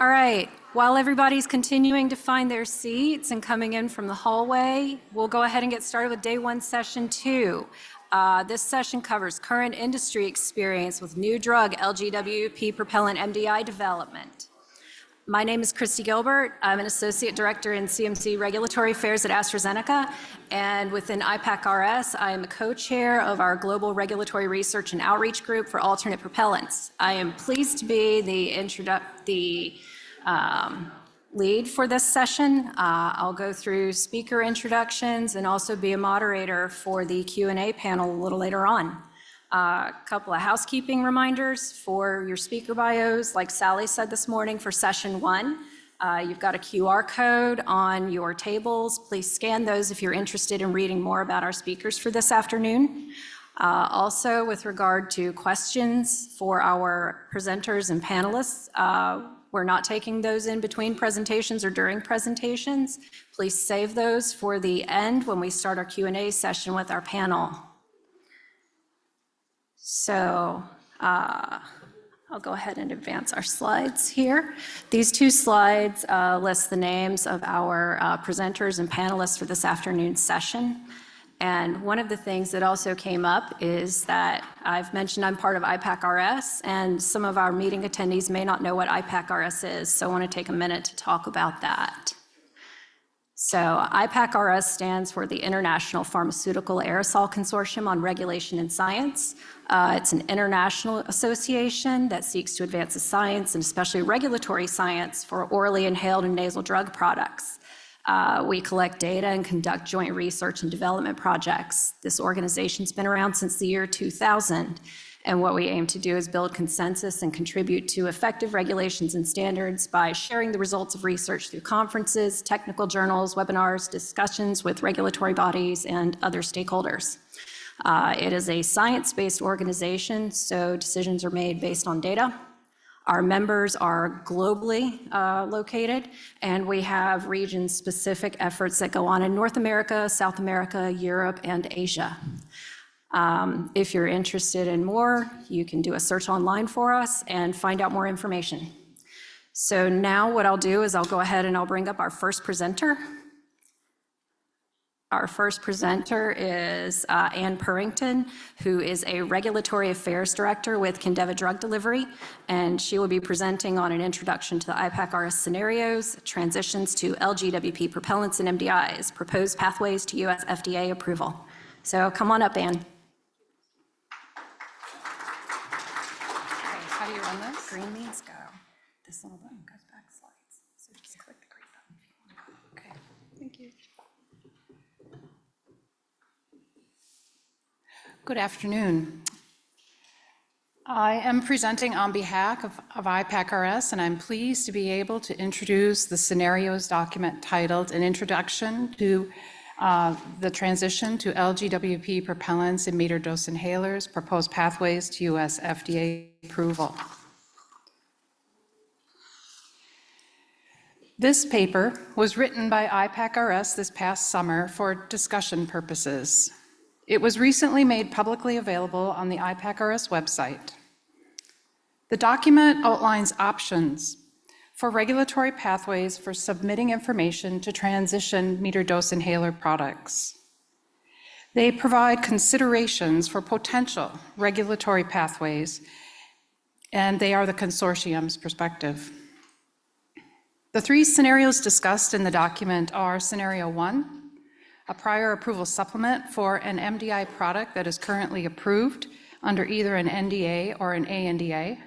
All right, while everybody's continuing to find their seats and coming in from the hallway, we'll go ahead and get started with day one, session two. This session covers current industry experience with new drug LGWP propellant MDI development. My name is Christy Gilbert. I'm an Associate Director in CMC Regulatory Affairs at AstraZeneca, and within IPAC-RS, I am a co-chair of our Global Regulatory Research and Outreach Group for alternate propellants. I am pleased to be the lead for this session. I'll go through speaker introductions and also be a moderator for the Q&A panel a little later on. A couple of housekeeping reminders for your speaker bios. Like Sally said this morning for session one, you've got a QR code on your tables. Please scan those if you're interested in reading more about our speakers for this afternoon. Also, with regard to questions for our presenters and panelists, we're not taking those in between presentations or during presentations. Please save those for the end when we start our Q&A session with our panel. So I'll go ahead and advance our slides here. These two slides list the names of our presenters and panelists for this afternoon's session. And one of the things that also came up is that I've mentioned I'm part of IPAC-RS, and some of our meeting attendees may not know what IPAC-RS is, so I want to take a minute to talk about that. So IPAC-RS stands for the International Pharmaceutical Aerosol Consortium on Regulation and Science. It's an international association that seeks to advance the science and especially regulatory science for orally inhaled and nasal drug products. We collect data and conduct joint research and development projects. This organization's been around since the year 2000. And what we aim to do is build consensus and contribute to effective regulations and standards by sharing the results of research through conferences, technical journals, webinars, discussions with regulatory bodies and other stakeholders. It is a science-based organization, so decisions are made based on data. Our members are globally located, and we have region-specific efforts that go on in North America, South America, Europe, and Asia. If you're interested in more, you can do a search online for us and find out more information. So now what I'll do is I'll go ahead and I'll bring up our first presenter. Our first presenter is Ann Purrington, who is a Regulatory Affairs Director with Kindeva Drug Delivery, and she will be presenting on an introduction to the IPAC-RS scenarios, transitions to LGWP propellants and MDIs, proposed pathways to US FDA approval. So come on up, Ann. How do you run this? Green means go. This little button goes back slides. So just click the green button if you want. Okay, thank you. Good afternoon. I am presenting on behalf of IPAC-RS, and I'm pleased to be able to introduce the scenarios document titled An Introduction to the Transition to LGWP Propellants and Metered Dose Inhalers, Proposed Pathways to US FDA Approval. This paper was written by IPAC-RS this past summer for discussion purposes. It was recently made publicly available on the IPAC-RS website. The document outlines options for regulatory pathways for submitting information to transition metered dose inhaler products. They provide considerations for potential regulatory pathways, and they are the consortium's perspective. The three scenarios discussed in the document are Scenario 1, a prior approval supplement for an MDI product that is currently approved under either an NDA or an ANDA.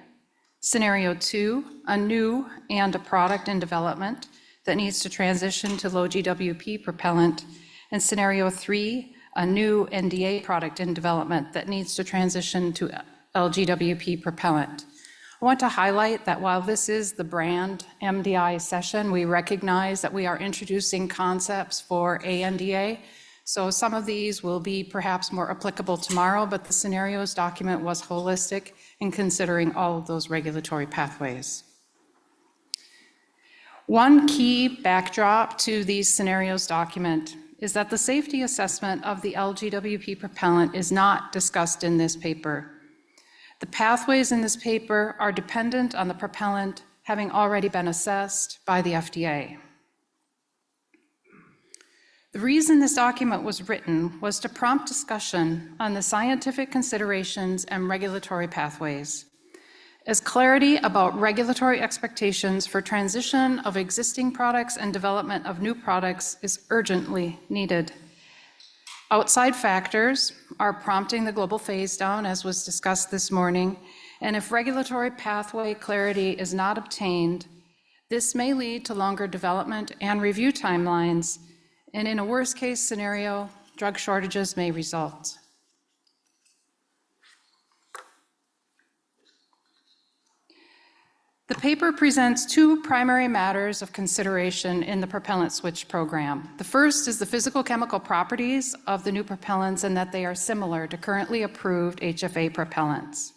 Scenario 2, a new and a product in development that needs to transition to low GWP propellant. And Scenario 3, a new NDA product in development that needs to transition to LGWP propellant. I want to highlight that while this is the brand MDI session, we recognize that we are introducing concepts for ANDA. So some of these will be perhaps more applicable tomorrow, but the scenarios document was holistic in considering all of those regulatory pathways. One key backdrop to these scenarios document is that the safety assessment of the LGWP propellant is not discussed in this paper. The pathways in this paper are dependent on the propellant having already been assessed by the FDA. The reason this document was written was to prompt discussion on the scientific considerations and regulatory pathways, as clarity about regulatory expectations for transition of existing products and development of new products is urgently needed. Outside factors are prompting the global phase down, as was discussed this morning, and if regulatory pathway clarity is not obtained, this may lead to longer development and review timelines, and in a worst-case scenario, drug shortages may result. The paper presents two primary matters of consideration in the propellant switch program. The first is the physical-chemical properties of the new propellants and that they are similar to currently approved HFA propellants.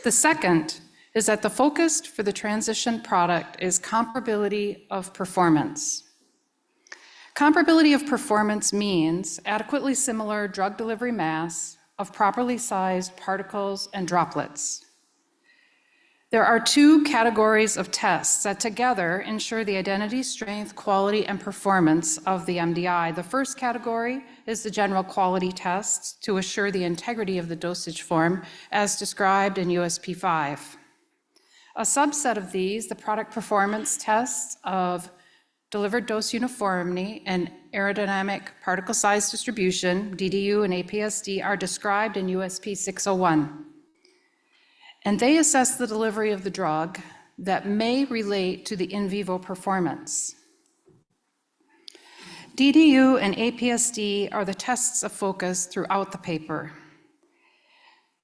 The second is that the focus for the transition product is comparability of performance. Comparability of performance means adequately similar drug delivery mass of properly sized particles and droplets. There are two categories of tests that together ensure the identity, strength, quality, and performance of the MDI. The first category is the general quality tests to assure the integrity of the dosage form as described in USP 5. A subset of these, the product performance tests of delivered dose uniformity and aerodynamic particle size distribution, DDU and APSD, are described in USP 601. And they assess the delivery of the drug that may relate to the in vivo performance. DDU and APSD are the tests of focus throughout the paper.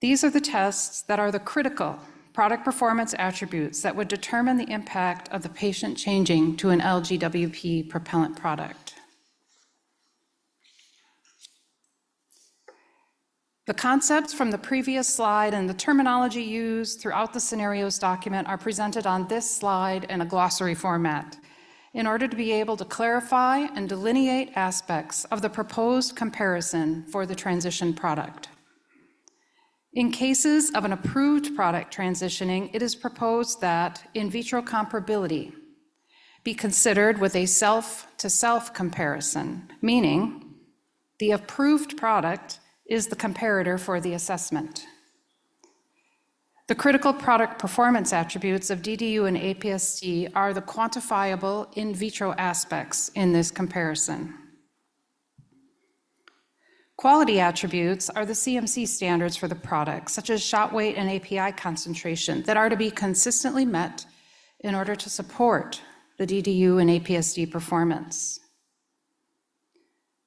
These are the tests that are the critical product performance attributes that would determine the impact of the patient changing to an LGWP propellant product. The concepts from the previous slide and the terminology used throughout the scenarios document are presented on this slide in a glossary format in order to be able to clarify and delineate aspects of the proposed comparison for the transition product. In cases of an approved product transitioning, it is proposed that in vitro comparability be considered with a self-to-self comparison, meaning the approved product is the comparator for the assessment. The critical product performance attributes of DDU and APSD are the quantifiable in vitro aspects in this comparison. Quality attributes are the CMC standards for the product, such as shot weight and API concentration, that are to be consistently met in order to support the DDU and APSD performance.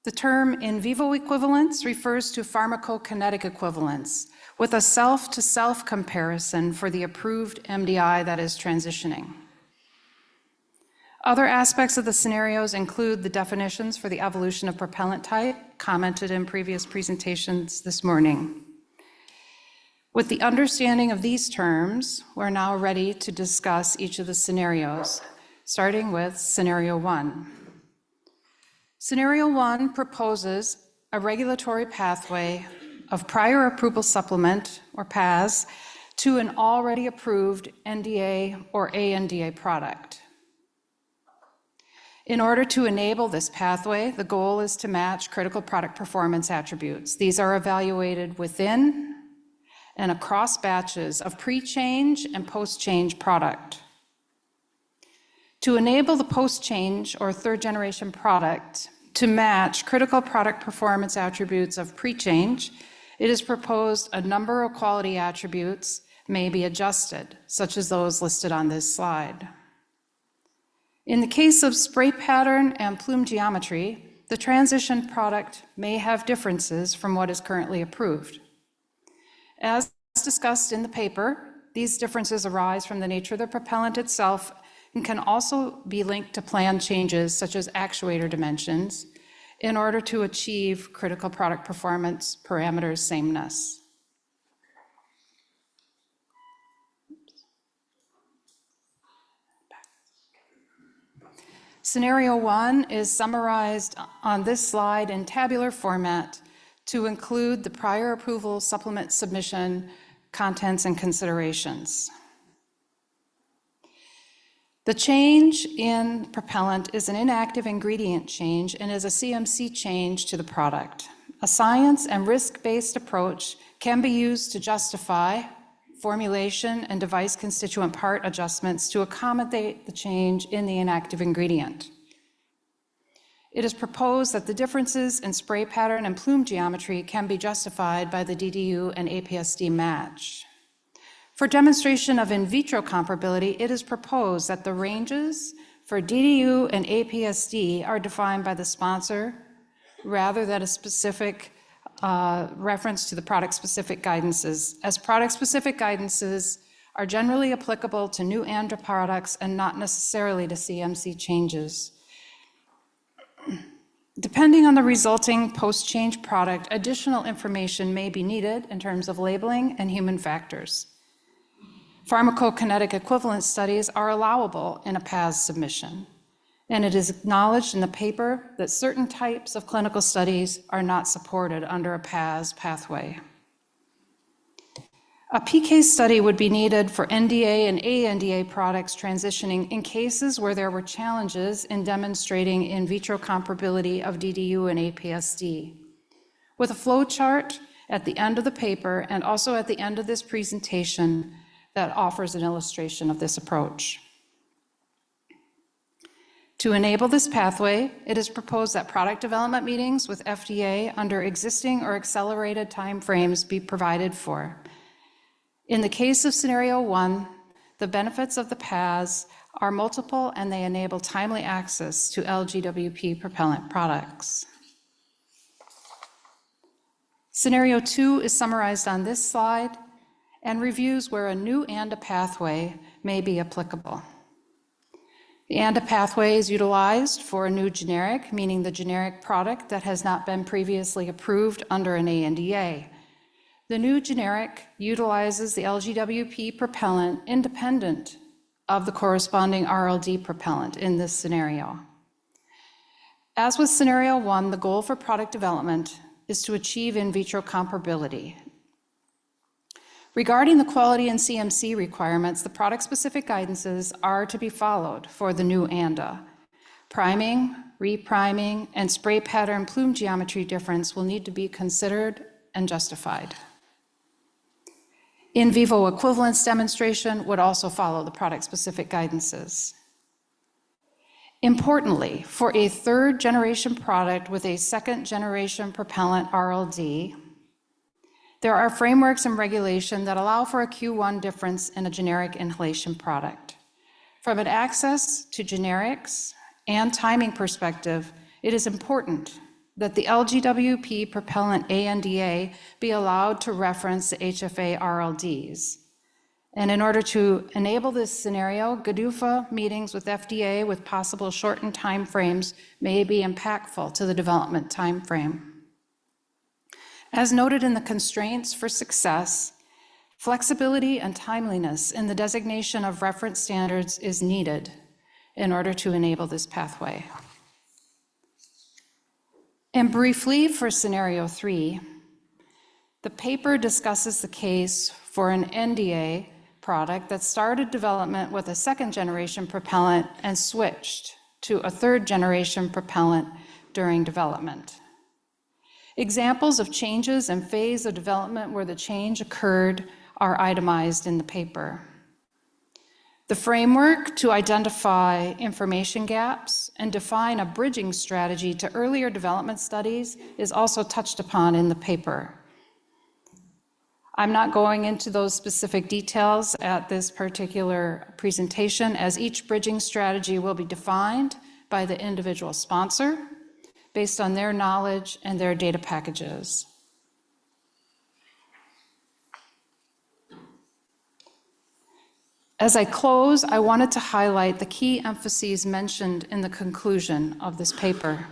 The term in vivo equivalence refers to pharmacokinetic equivalence with a self-to-self comparison for the approved MDI that is transitioning. Other aspects of the scenarios include the definitions for the evolution of propellant type, commented in previous presentations this morning. With the understanding of these terms, we're now ready to discuss each of the scenarios, starting with scenario 1. Scenario 1 proposes a regulatory pathway of prior approval supplement, or PAS, to an already approved NDA or ANDA product. In order to enable this pathway, the goal is to match critical product performance attributes. These are evaluated within and across batches of pre-change and post-change product. To enable the post-change or third-generation product to match critical product performance attributes of pre-change, it is proposed a number of quality attributes may be adjusted, such as those listed on this slide. In the case of spray pattern and plume geometry, the transition product may have differences from what is currently approved. As discussed in the paper, these differences arise from the nature of the propellant itself and can also be linked to planned changes such as actuator dimensions in order to achieve critical product performance parameters sameness. Scenario 1 is summarized on this slide in tabular format to include the prior approval supplement submission contents and considerations. The change in propellant is an inactive ingredient change and is a CMC change to the product. A science and risk-based approach can be used to justify formulation and device constituent part adjustments to accommodate the change in the inactive ingredient. It is proposed that the differences in spray pattern and plume geometry can be justified by the DDU and APSD match. For demonstration of in vitro comparability, it is proposed that the ranges for DDU and APSD are defined by the sponsor rather than a specific reference to the product-specific guidances, as product-specific guidances are generally applicable to new ANDA products and not necessarily to CMC changes. Depending on the resulting post-change product, additional information may be needed in terms of labeling and human factors. Pharmacokinetic equivalence studies are allowable in a PAS submission, and it is acknowledged in the paper that certain types of clinical studies are not supported under a PAS pathway. A PK study would be needed for NDA and ANDA products transitioning in cases where there were challenges in demonstrating in vitro comparability of DDU and APSD. With a flow chart at the end of the paper and also at the end of this presentation that offers an illustration of this approach. To enable this pathway, it is proposed that product development meetings with FDA under existing or accelerated timeframes be provided for. In the case of scenario 1, the benefits of the PAS are multiple and they enable timely access to LGWP propellant products. Scenario 2 is summarized on this slide and reviews where a new ANDA pathway may be applicable. The ANDA pathway is utilized for a new generic, meaning the generic product that has not been previously approved under an ANDA. The new generic utilizes the LGWP propellant independent of the corresponding RLD propellant in this scenario. As with scenario 1, the goal for product development is to achieve in vitro comparability. Regarding the quality and CMC requirements, the product-specific guidances are to be followed for the new ANDA. Priming, repriming, and spray pattern plume geometry difference will need to be considered and justified. In vivo equivalence demonstration would also follow the product-specific guidances. Importantly, for a third-generation product with a second-generation propellant RLD, there are frameworks and regulation that allow for a Q1 difference in a generic inhalation product. From an access to generics and timing perspective, it is important that the LGWP propellant ANDA be allowed to reference the HFA RLDs. And in order to enable this scenario, GDUFA meetings with FDA with possible shortened timeframes may be impactful to the development timeframe. As noted in the constraints for success, flexibility and timeliness in the designation of reference standards is needed in order to enable this pathway. And briefly, for scenario 3, the paper discusses the case for an NDA product that started development with a second-generation propellant and switched to a third-generation propellant during development. Examples of changes and phase of development where the change occurred are itemized in the paper. The framework to identify information gaps and define a bridging strategy to earlier development studies is also touched upon in the paper. I'm not going into those specific details at this particular presentation, as each bridging strategy will be defined by the individual sponsor based on their knowledge and their data packages. As I close, I wanted to highlight the key emphases mentioned in the conclusion of this paper.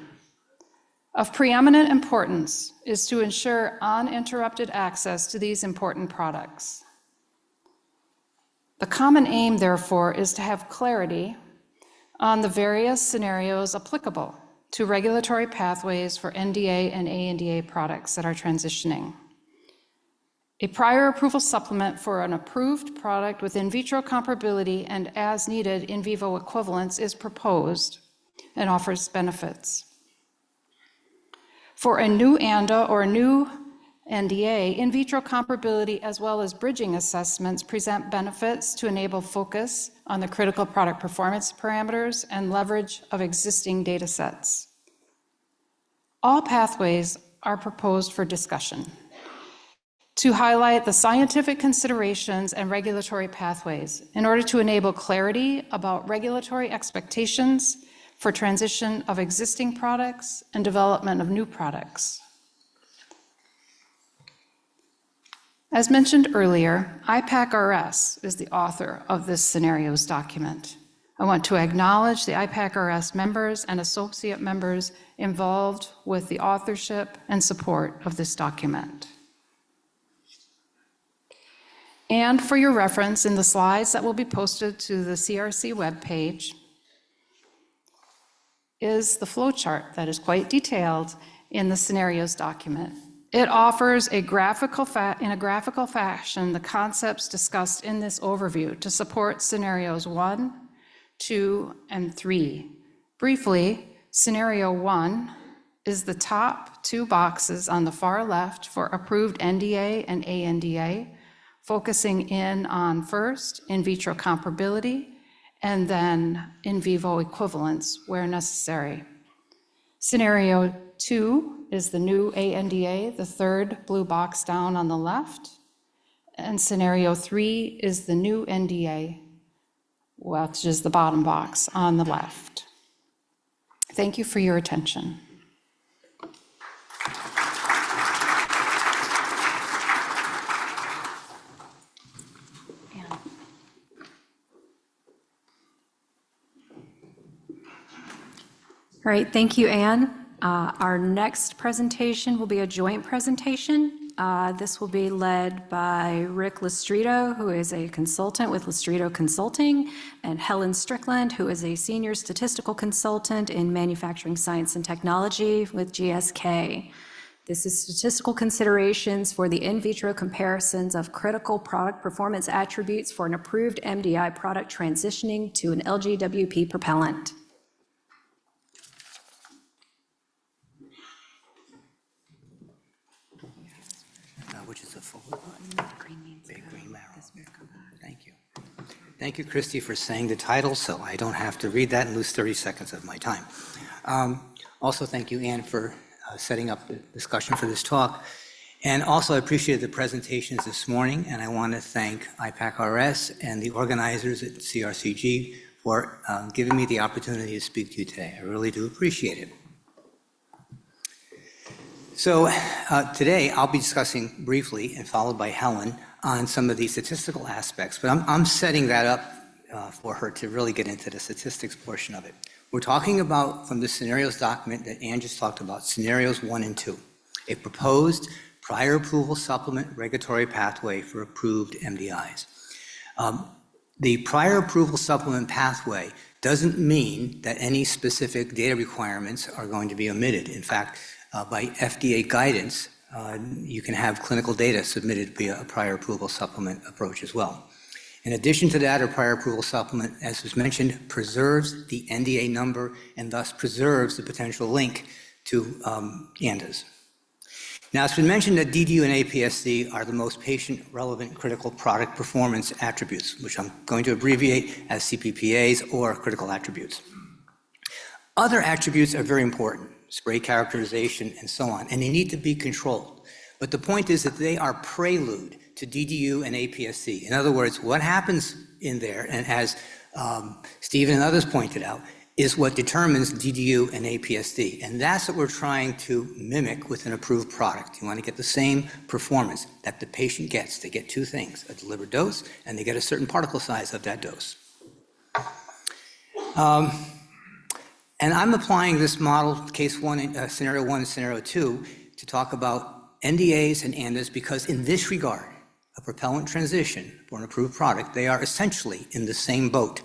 Of preeminent importance is to ensure uninterrupted access to these important products. The common aim, therefore, is to have clarity on the various scenarios applicable to regulatory pathways for NDA and ANDA products that are transitioning. A prior approval supplement for an approved product with in vitro comparability and as needed in vivo equivalence is proposed and offers benefits. For a new ANDA or new NDA, in vitro comparability as well as bridging assessments present benefits to enable focus on the critical product performance parameters and leverage of existing data sets. All pathways are proposed for discussion to highlight the scientific considerations and regulatory pathways in order to enable clarity about regulatory expectations for transition of existing products and development of new products. As mentioned earlier, IPAC-RS is the author of this scenarios document. I want to acknowledge the IPAC-RS members and associate members involved with the authorship and support of this document. And for your reference, in the slides that will be posted to the CRC webpage is the flowchart that is quite detailed in the scenarios document. It offers in a graphical fashion the concepts discussed in this overview to support scenarios 1, 2, and 3. Briefly, scenario 1 is the top 2 boxes on the far left for approved NDA and ANDA, focusing in on first in vitro comparability and then in vivo equivalence where necessary. Scenario 2 is the new ANDA, the third blue box down on the left, and scenario 3 is the new NDA, which is the bottom box on the left. Thank you for your attention. All right, thank you, Anne. Our next presentation will be a joint presentation. This will be led by Rick Lostritto, who is a consultant with Lostritto Consulting, and Helen Strickland, who is a senior statistical consultant in manufacturing science and technology with GSK. This is statistical considerations for the in vitro comparisons of critical product performance attributes for an approved MDI product transitioning to an LGWP propellant. Which is a forward button. Big green arrow. Thank you. Thank you, Christy, for saying the title, so I don't have to read that and lose 30 seconds of my time. Also, thank you, Anne, for setting up the discussion for this talk. And also, I appreciated the presentations this morning, and I want to thank IPAC-RS and the organizers at CRCG for giving me the opportunity to speak to you today. I really do appreciate it. So today I'll be discussing briefly and followed by Helen on some of the statistical aspects, but I'm setting that up for her to really get into the statistics portion of it. We're talking about, from the scenarios document that Anne just talked about, scenarios 1 and 2, a proposed prior approval supplement regulatory pathway for approved MDIs. The prior approval supplement pathway doesn't mean that any specific data requirements are going to be omitted. In fact, by FDA guidance, you can have clinical data submitted via a prior approval supplement approach as well. In addition to that, a prior approval supplement, as was mentioned, preserves the NDA number and thus preserves the potential link to ANDAs. Now, it's been mentioned that DDU and APSD are the most patient-relevant critical product performance attributes, which I'm going to abbreviate as CPPAs or critical attributes. Other attributes are very important. Spray characterization, and so on, and they need to be controlled. But the point is that they are prelude to DDU and APSC. In other words, what happens in there, and as Stephen and others pointed out, is what determines DDU and APSD. And that's what we're trying to mimic with an approved product. You want to get the same performance that the patient gets. They get 2 things, a delivered dose, and they get a certain particle size of that dose. And I'm applying this model, case 1, scenario 1 and scenario 2, to talk about NDAs and ANDAs because in this regard, a propellant transition for an approved product, they are essentially in the same boat.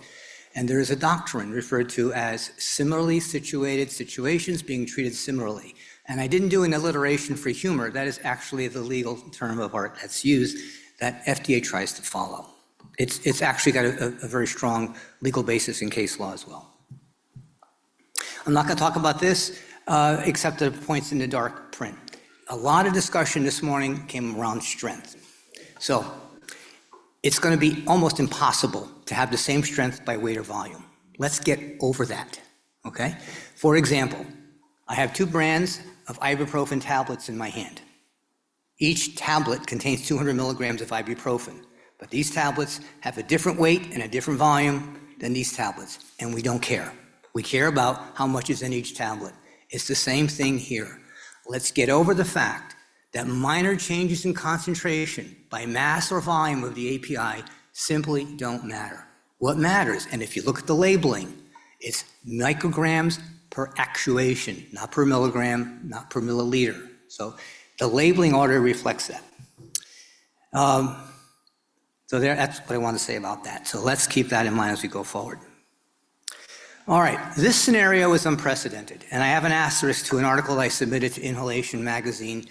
And there is a doctrine referred to as similarly situated situations being treated similarly. And I didn't do an alliteration for humor. That is actually the legal term of art that's used that FDA tries to follow. It's actually got a very strong legal basis in case law as well. I'm not going to talk about this, except the points in the dark print. A lot of discussion this morning came around strength. So it's going to be almost impossible to have the same strength by weight or volume. Let's get over that, okay? For example, I have 2 brands of ibuprofen tablets in my hand. Each tablet contains 200 milligrams of ibuprofen, but these tablets have a different weight and a different volume than these tablets, and we don't care. We care about how much is in each tablet. It's the same thing here. Let's get over the fact that minor changes in concentration by mass or volume of the API simply don't matter. What matters, and if you look at the labeling, it's micrograms per actuation, not per milligram, not per milliliter. So the labeling order reflects that. That's what I want to say about that. So let's keep that in mind as we go forward. All right, this scenario is unprecedented, and I have an asterisk to an article I submitted to Inhalation Magazine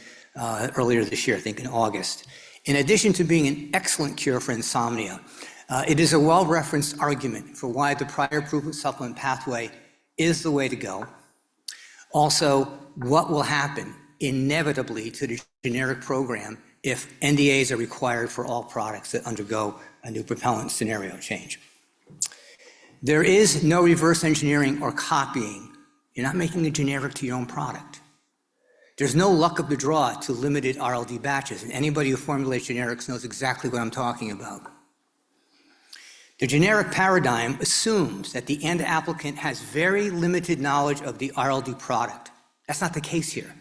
earlier this year, I think in August. In addition to being an excellent cure for insomnia, it is a well-referenced argument for why the prior approval supplement pathway is the way to go. Also, what will happen inevitably to the generic program if NDAs are required for all products that undergo a new propellant scenario change. There is no reverse engineering or copying. You're not making a generic to your own product. There's no luck of the draw to limited RLD batches, and anybody who formulates generics knows exactly what I'm talking about. The generic paradigm assumes that the end applicant has very limited knowledge of the RLD product. That's not the case here.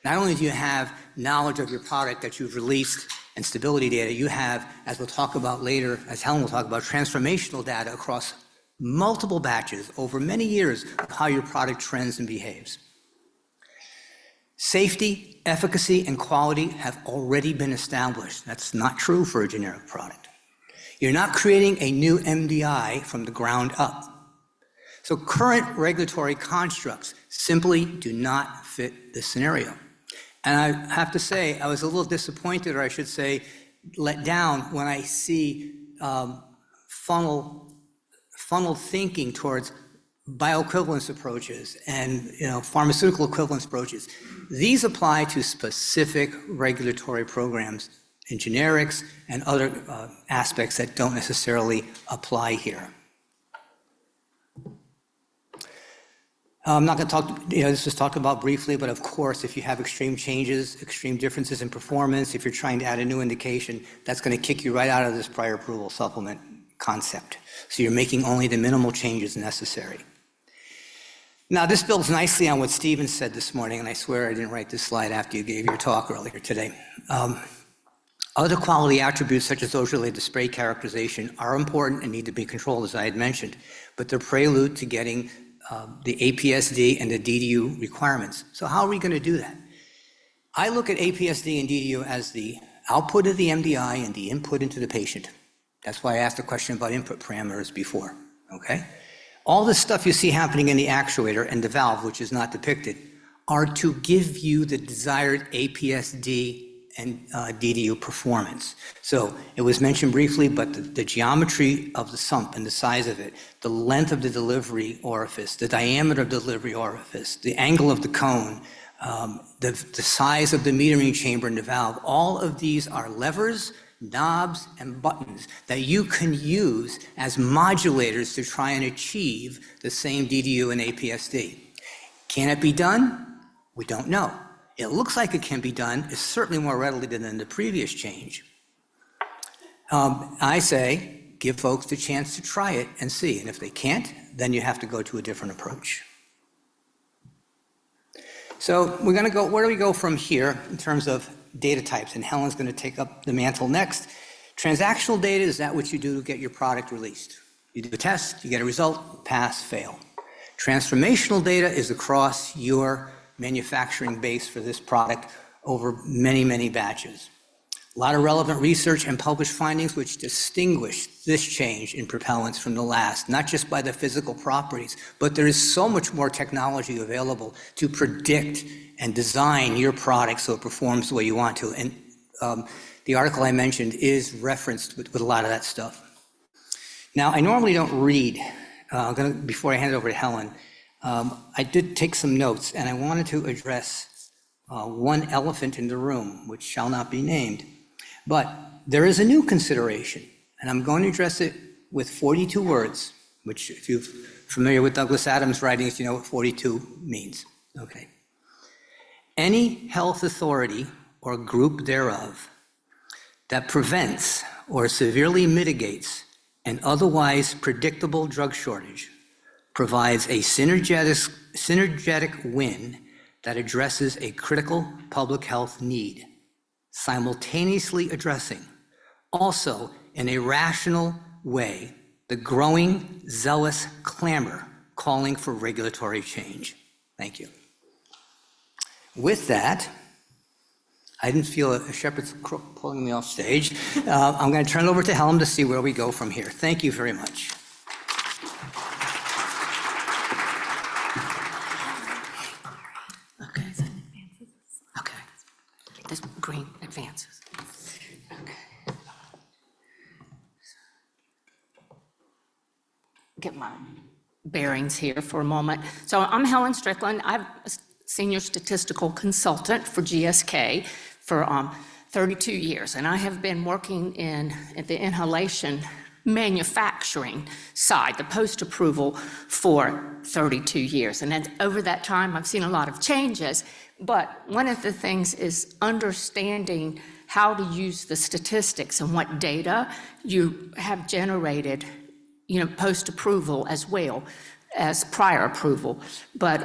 Not only do you have knowledge of your product that you've released and stability data, you have, as we'll talk about later, as Helen will talk about, transformational data across multiple batches over many years of how your product trends and behaves. Safety, efficacy, and quality have already been established. That's not true for a generic product. You're not creating a new MDI from the ground up. So current regulatory constructs simply do not fit this scenario. And I have to say, I was a little disappointed, or I should say, let down when I see funnel thinking towards bioequivalence approaches and pharmaceutical equivalence approaches. These apply to specific regulatory programs in generics and other aspects that don't necessarily apply here. I'm not going to talk, this was talked about briefly, but of course, if you have extreme changes, extreme differences in performance, if you're trying to add a new indication, that's going to kick you right out of this prior approval supplement concept. So you're making only the minimal changes necessary. Now, this builds nicely on what Stephen said this morning, and I swear I didn't write this slide after you gave your talk earlier today. Other quality attributes, such as those related to spray characterization, are important and need to be controlled, as I had mentioned, but they're prelude to getting the APSD and the DDU requirements. So how are we going to do that? I look at APSD and DDU as the output of the MDI and the input into the patient. That's why I asked a question about input parameters before, okay? All the stuff you see happening in the actuator and the valve, which is not depicted, are to give you the desired APSD and DDU performance. So it was mentioned briefly, but the geometry of the sump and the size of it, the length of the delivery orifice, the diameter of the delivery orifice, the angle of the cone, the size of the metering chamber in the valve, all of these are levers, knobs, and buttons that you can use as modulators to try and achieve the same DDU and APSD. Can it be done? We don't know. It looks like it can be done. It's certainly more readily than in the previous change. I say, give folks the chance to try it and see. And if they can't, then you have to go to a different approach. So we're going to go, where do we go from here in terms of data types? And Helen's going to take up the mantle next. Transactional data is that what you do to get your product released. You do a test, you get a result, pass, fail. Transformational data is across your manufacturing base for this product over many, many batches. A lot of relevant research and published findings which distinguish this change in propellants from the last, not just by the physical properties, but there is so much more technology available to predict and design your product so it performs the way you want to. And the article I mentioned is referenced with a lot of that stuff. Now, I normally don't read. Before I hand it over to Helen, I did take some notes, and I wanted to address one elephant in the room, which shall not be named. But there is a new consideration, and I'm going to address it with 42 words, which if you're familiar with Douglas Adams' writings, you know what 42 means. Okay. Any health authority or group thereof that prevents or severely mitigates an otherwise predictable drug shortage provides a synergetic win that addresses a critical public health need, simultaneously addressing, also in a rational way, the growing zealous clamor calling for regulatory change. Thank you. With that, I didn't feel a shepherd's crook pulling me off stage. I'm going to turn it over to Helen to see where we go from here. Thank you very much. Okay. This green advances. Okay. Get my bearings here for a moment. So I'm Helen Strickland. I'm a senior statistical consultant for GSK for 32 years, and I have been working at the inhalation manufacturing side, the post-approval, for 32 years. And then over that time, I've seen a lot of changes, but one of the things is understanding how to use the statistics and what data you have generated, post-approval as well as prior approval. But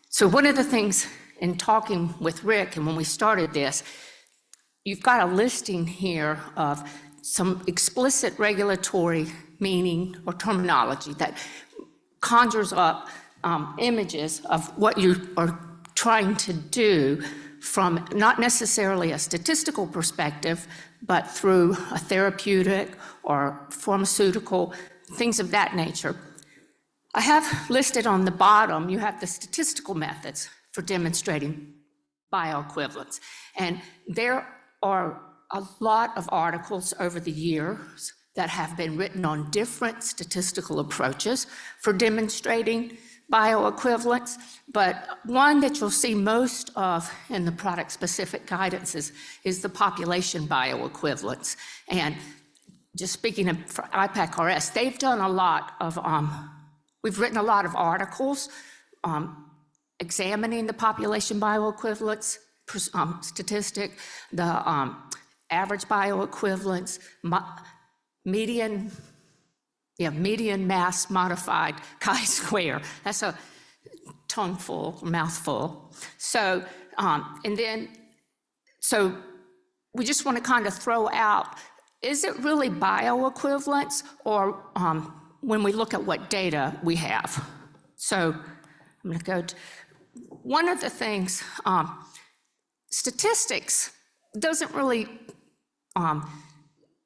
so one of the things in talking with Rick, and when we started this, you've got a listing here of some explicit regulatory meaning or terminology that conjures up images of what you are trying to do from not necessarily a statistical perspective, but through a therapeutic or pharmaceutical, things of that nature. I have listed on the bottom, you have the statistical methods for demonstrating bioequivalence. And there are a lot of articles over the years that have been written on different statistical approaches for demonstrating bioequivalence, but one that you'll see most of in the product-specific guidances is the population bioequivalence. And just speaking of for IPAC-RS, they've done a lot of, we've written a lot of articles examining the population bioequivalence statistic, the average bioequivalence, median mass modified chi-square. That's a mouthful. So, so we just want to kind of throw out, is it really bioequivalence, or when we look at what data we have? So I'm going to go to one of the things, statistics doesn't really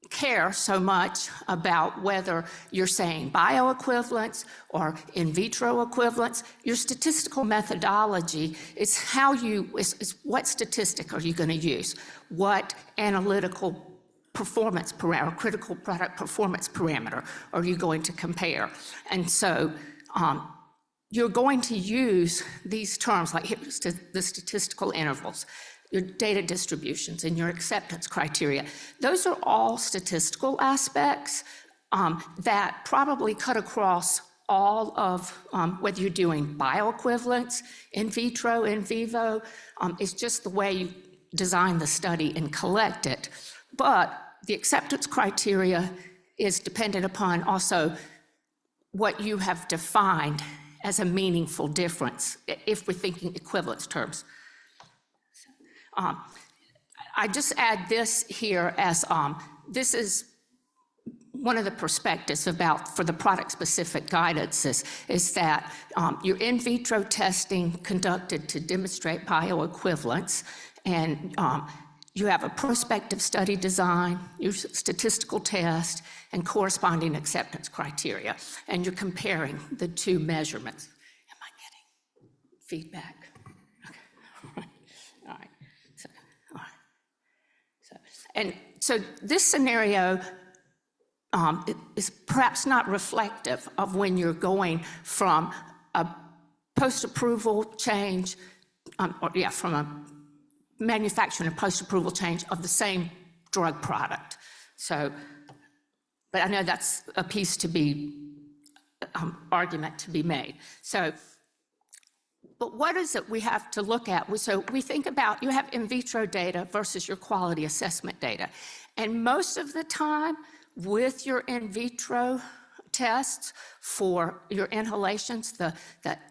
care so much about whether you're saying bioequivalence or in vitro equivalence. Your statistical methodology is how is what statistic are you going to use? What analytical performance parameter, critical product performance parameter are you going to compare? And so you're going to use these terms like the statistical intervals, your data distributions, and your acceptance criteria. Those are all statistical aspects that probably cut across all of whether you're doing bioequivalence, in vitro, in vivo. It's just the way you design the study and collect it. But the acceptance criteria is dependent upon also what you have defined as a meaningful difference, if we're thinking equivalence terms. I just add this here as this is one of the perspectives for the product-specific guidances is that your in vitro testing conducted to demonstrate bioequivalence, and you have a prospective study design, your statistical test, and corresponding acceptance criteria, and you're comparing the two measurements. Am I getting feedback? Okay, all right. All right. So this scenario is perhaps not reflective of when you're going from a post-approval change, from a manufacturing and post-approval change of the same drug product. So, but I know that's a piece to be, argument to be made. So, but what is it we have to look at? So we think about, you have in vitro data versus your quality assessment data. And most of the time with your in vitro tests for your inhalations, the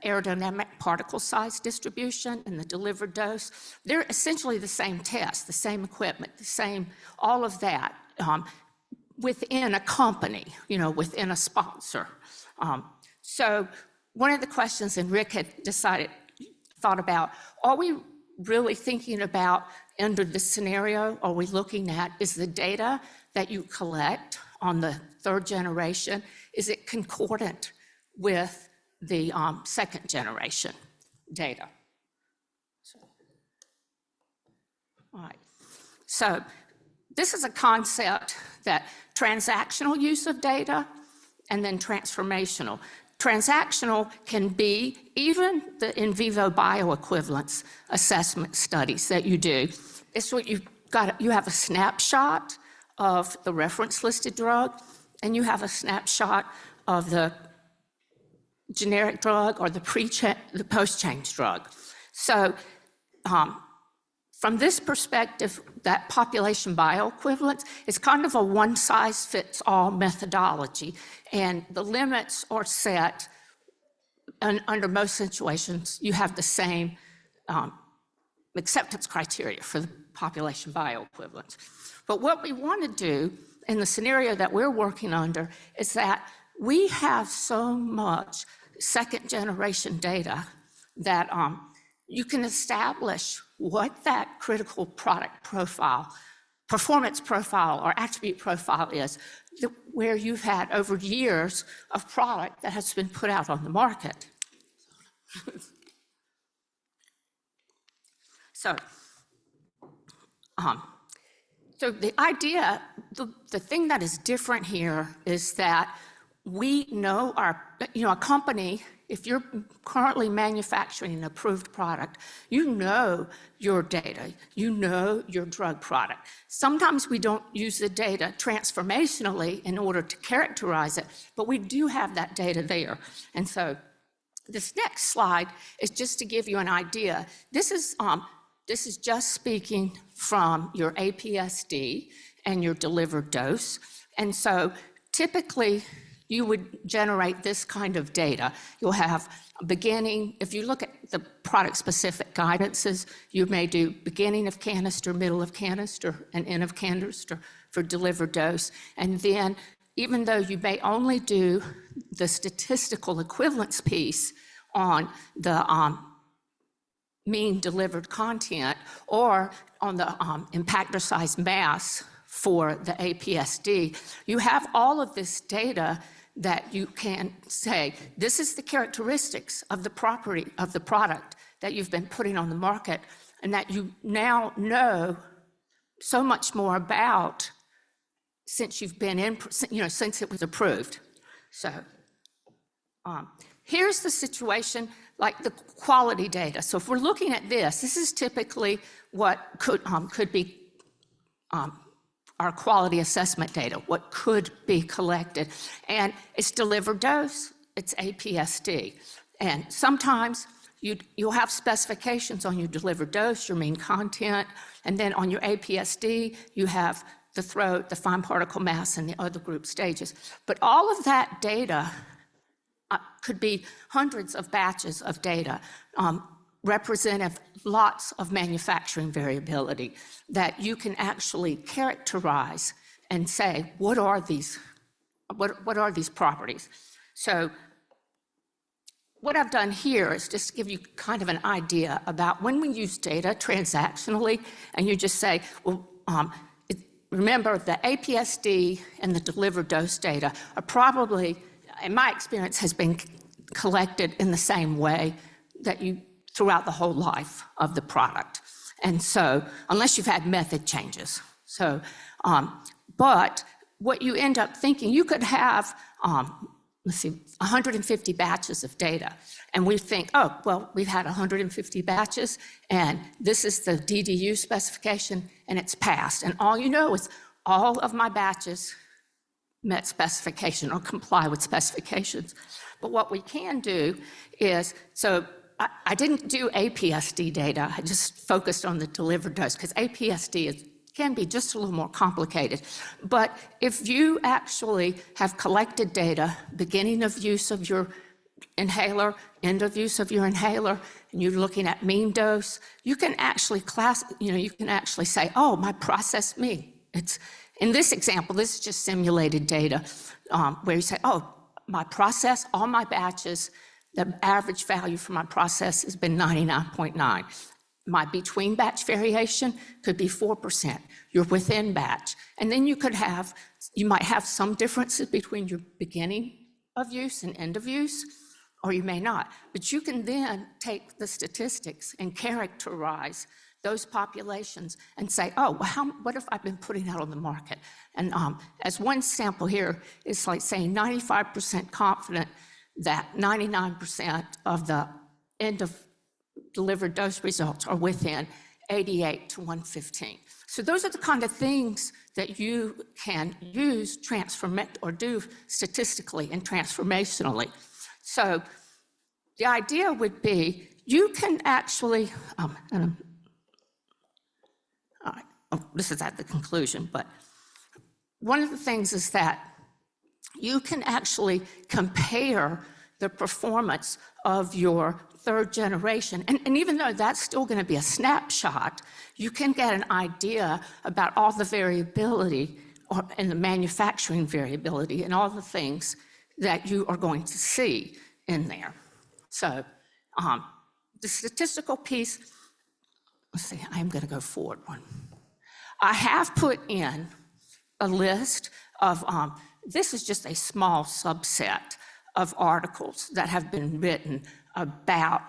aerodynamic particle size distribution and the delivered dose, they're essentially the same test, the same equipment, the same, all of that within a company, within a sponsor. So one of the questions, and Rick had thought about, are we really thinking about under this scenario, are we looking at, is the data that you collect on the third generation, is it concordant with the second generation data? All right, so this is a concept that transactional use of data and then transformational. Transactional can be even the in vivo bioequivalence assessment studies that you do. It's what you've got, you have a snapshot of the reference listed drug, and you have a snapshot of the generic drug or the post-change drug. So from this perspective, that population bioequivalence is kind of a one-size-fits-all methodology, and the limits are set, and under most situations, you have the same acceptance criteria for the population bioequivalence. But what we want to do in the scenario that we're working under is that we have so much second generation data that you can establish what that critical product profile, performance profile or attribute profile is, where you've had over years of product that has been put out on the market. So the idea, the thing that is different here is that we know a company, if you're currently manufacturing an approved product, you know your data, you know your drug product. Sometimes we don't use the data transformationally in order to characterize it, but we do have that data there. And so this next slide is just to give you an idea. This is just speaking from your APSD and your delivered dose. And so typically you would generate this kind of data. You'll have beginning, if you look at the product-specific guidances, you may do beginning of canister, middle of canister, and end of canister for delivered dose. And then even though you may only do the statistical equivalence piece on the mean delivered content or on the impactor size mass for the APSD, you have all of this data that you can say, this is the characteristics of the property of the product that you've been putting on the market, and that you now know so much more about since you've been in, since it was approved. So here's the situation, like the quality data. So if we're looking at this is typically what could be our quality assessment data, what could be collected. And it's delivered dose, it's APSD. And sometimes you'll have specifications on your delivered dose, your mean content, and then on your APSD, you have the throat, the fine particle mass, and the other group stages. But all of that data could be hundreds of batches of data, representative lots of manufacturing variability that you can actually characterize and say, what are these properties? So what I've done here is just to give you kind of an idea about when we use data transactionally, and you just say, well, remember the APSD and the delivered dose data are probably, in my experience, has been collected in the same way that you throughout the whole life of the product. And so, unless you've had method changes. So, but what you end up thinking, you could have, let's see, 150 batches of data. And we think, oh, well, we've had 150 batches, and this is the DDU specification, and it's passed. And all you know is all of my batches met specification or comply with specifications. But what we can do is, so I didn't do APSD data, I just focused on the delivered dose, because APSD can be just a little more complicated. But if you actually have collected data, beginning of use of your inhaler, end of use of your inhaler, and you're looking at mean dose, you can actually you can actually say, oh, my process mean. It's, in this example, this is just simulated data, where you say, oh, my process, all my batches, the average value for my process has been 99.9. My between batch variation could be 4%. You're within batch. And then you might have some differences between your beginning of use and end of use, or you may not. But you can then take the statistics and characterize those populations and say, oh, well, what have I been putting out on the market? And as one sample here, it's like saying 95% confident that 99% of the end of delivered dose results are within 88 to 115. So those are the kind of things that you can use or do statistically and transformationally. So the idea would be you can actually, this is at the conclusion, but one of the things is that you can actually compare the performance of your third generation. And even though that's still going to be a snapshot, you can get an idea about all the variability and the manufacturing variability and all the things that you are going to see in there. So the statistical piece, let's see, I'm going to go forward one. I have put in a list of, this is just a small subset of articles that have been written about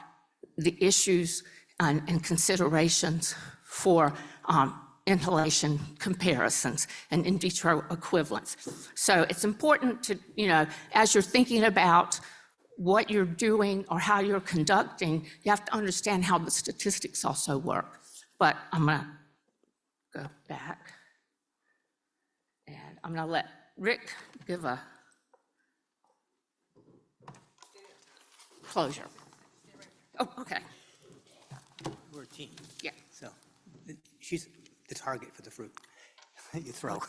the issues and considerations for inhalation comparisons and in vitro equivalence. So it's important to, as you're thinking about what you're doing or how you're conducting, you have to understand how the statistics also work. But I'm gonna go back and I'm gonna let Rick give a closure. Oh, okay. We're a team. Yeah. So she's the target for the fruit you throw.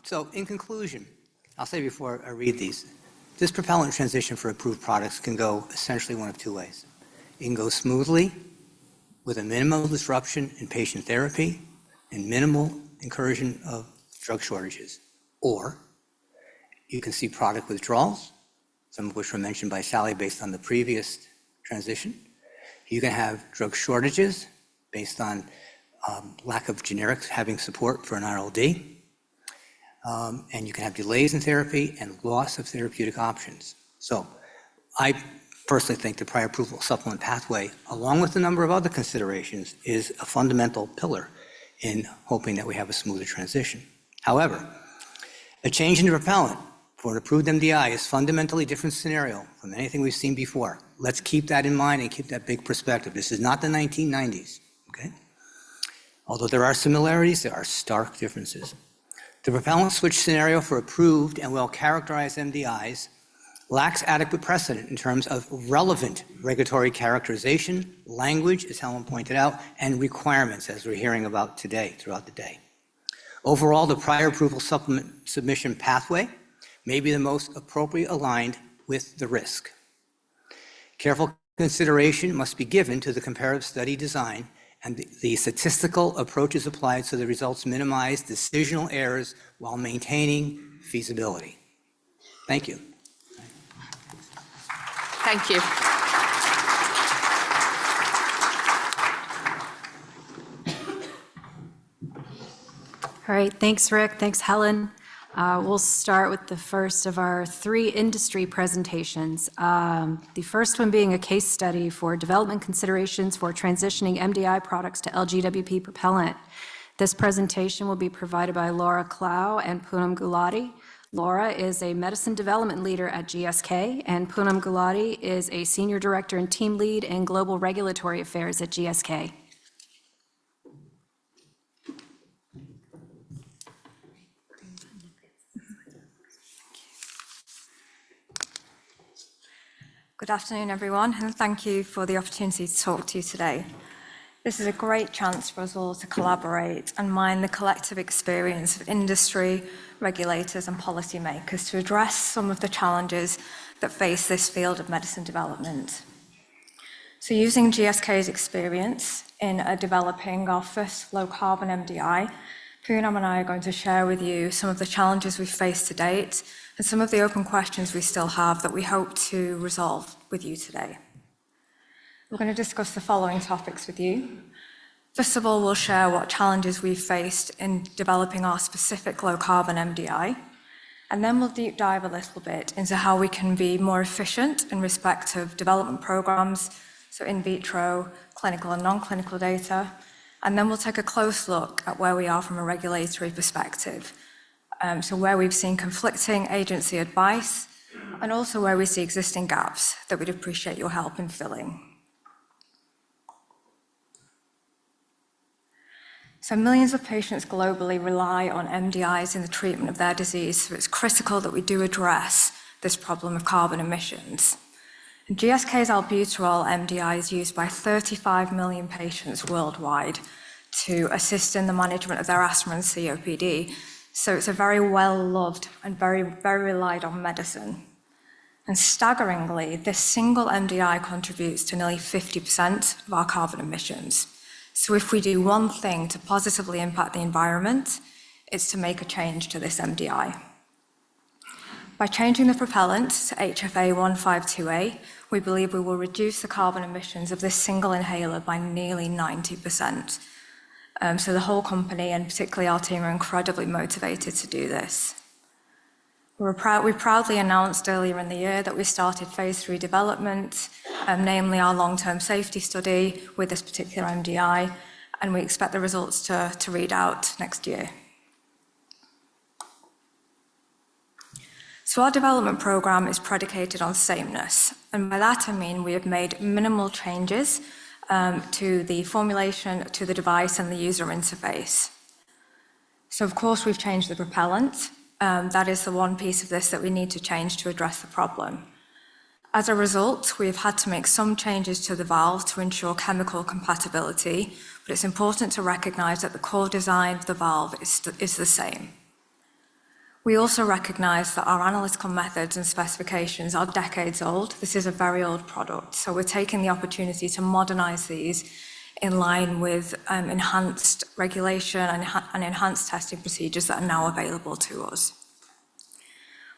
So in conclusion, I'll say before I read these, this propellant transition for approved products can go essentially one of two ways. It can go smoothly with a minimal disruption in patient therapy and minimal incursion of drug shortages. Or you can see product withdrawals, some of which were mentioned by Sally based on the previous transition. You can have drug shortages based on lack of generics having support for an RLD. And you can have delays in therapy and loss of therapeutic options. So I personally think the prior approval supplement pathway, along with a number of other considerations, is a fundamental pillar in hoping that we have a smoother transition. However, a change in the propellant for an approved MDI is fundamentally different scenario from anything we've seen before. Let's keep that in mind and keep that big perspective. This is not the 1990s, okay? Although there are similarities, there are stark differences. The propellant switch scenario for approved and well-characterized MDIs lacks adequate precedent in terms of relevant regulatory characterization, language, as Helen pointed out, and requirements, as we're hearing about today, throughout the day. Overall, the prior approval supplement submission pathway may be the most appropriate aligned with the risk. Careful consideration must be given to the comparative study design and the statistical approaches applied so the results minimize decisional errors while maintaining feasibility. Thank you. Thank you. All right, thanks, Rick. Thanks, Helen. We'll start with the first of our 3 industry presentations. The first one being a case study for development considerations for transitioning MDI products to LGWP propellant. This presentation will be provided by Clow and Poonam Gulati. Laura is a medicine development leader at GSK, and Poonam Gulati is a senior director and team lead in global regulatory affairs at GSK. Good afternoon, everyone, and thank you for the opportunity to talk to you today. This is a great chance for us all to collaborate and mine the collective experience of industry, regulators, and policymakers to address some of the challenges that face this field of medicine development. So using GSK's experience in developing our first low-carbon MDI, Poonam and I are going to share with you some of the challenges we've faced to date and some of the open questions we still have that we hope to resolve with you today. We're going to discuss the following topics with you. First of all, we'll share what challenges we've faced in developing our specific low-carbon MDI, and then we'll deep dive a little bit into how we can be more efficient in respect of development programs, so in vitro, clinical and non-clinical data, and then we'll take a close look at where we are from a regulatory perspective. So where we've seen conflicting agency advice, and also where we see existing gaps that we'd appreciate your help in filling. So millions of patients globally rely on MDIs in the treatment of their disease, so it's critical that we do address this problem of carbon emissions. And GSK's albuterol MDI is used by 35 million patients worldwide to assist in the management of their asthma and COPD. So it's a very well-loved and very relied on medicine. And staggeringly, this single MDI contributes to nearly 50% of our carbon emissions. So if we do one thing to positively impact the environment, it's to make a change to this MDI. By changing the propellant to HFA 152A, we believe we will reduce the carbon emissions of this single inhaler by nearly 90%. So the whole company, and particularly our team, are incredibly motivated to do this. We proudly announced earlier in the year that we started phase 3 development, namely our long-term safety study with this particular MDI, and we expect the results to read out next year. So our development program is predicated on sameness, and by that I mean we have made minimal changes to the formulation, to the device, and the user interface. So of course we've changed the propellant. That is the one piece of this that we need to change to address the problem. As a result, we've had to make some changes to the valve to ensure chemical compatibility, but it's important to recognize that the core design of the valve is the same. We also recognize that our analytical methods and specifications are decades old. This is a very old product, so we're taking the opportunity to modernize these in line with enhanced regulation and enhanced testing procedures that are now available to us.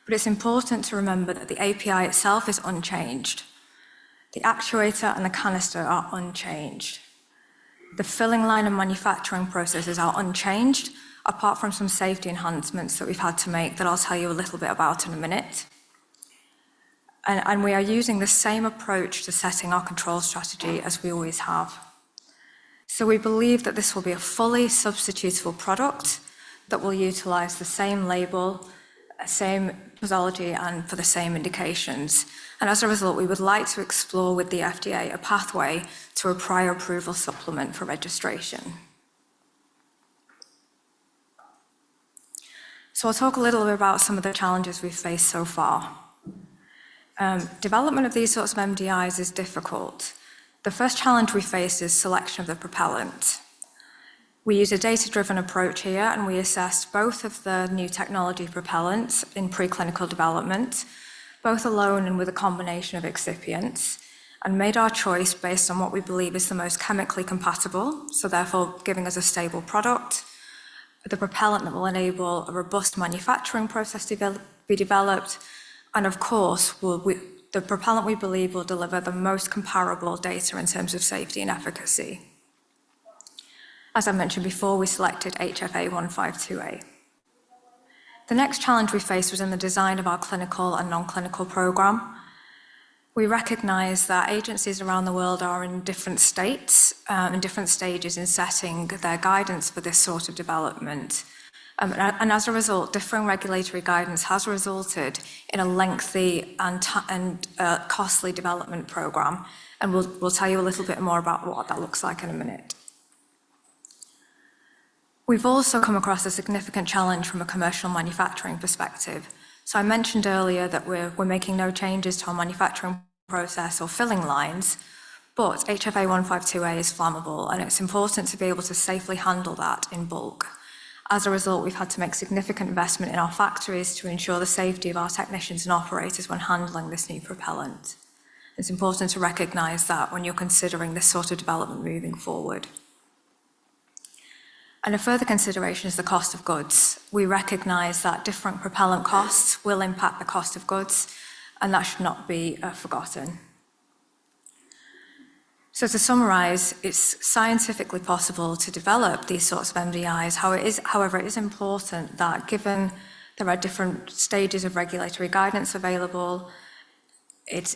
But it's important to remember that the API itself is unchanged. The actuator and the canister are unchanged. The filling line and manufacturing processes are unchanged, apart from some safety enhancements that we've had to make that I'll tell you a little bit about in a minute. And we are using the same approach to setting our control strategy as we always have. So we believe that this will be a fully substitutable product that will utilize the same label, same posology, and for the same indications. And as a result, we would like to explore with the FDA a pathway to a prior approval supplement for registration. So I'll talk a little bit about some of the challenges we've faced so far. Development of these sorts of MDIs is difficult. The first challenge we faced is selection of the propellant. We use a data-driven approach here, and we assessed both of the new technology propellants in preclinical development, both alone and with a combination of excipients, and made our choice based on what we believe is the most chemically compatible, so therefore giving us a stable product, the propellant that will enable a robust manufacturing process to be developed, and of course, the the propellant we believe will deliver the most comparable data in terms of safety and efficacy. As I mentioned before, we selected HFA 152A. The next challenge we faced was in the design of our clinical and non-clinical program. We recognize that agencies around the world are in different states, in different stages in setting their guidance for this sort of development. And as a result, differing regulatory guidance has resulted in a lengthy and costly development program. And we'll tell you a little bit more about what that looks like in a minute. We've also come across a significant challenge from a commercial manufacturing perspective. So I mentioned earlier that we're making no changes to our manufacturing process or filling lines, but HFA 152A is flammable, and it's important to be able to safely handle that in bulk. As a result, we've had to make significant investment in our factories to ensure the safety of our technicians and operators when handling this new propellant. It's important to recognize that when you're considering this sort of development moving forward. And a further consideration is the cost of goods. We recognize that different propellant costs will impact the cost of goods, and that should not be forgotten. So to summarize, it's scientifically possible to develop these sorts of MDIs. However, it is important that given there are different stages of regulatory guidance available, it's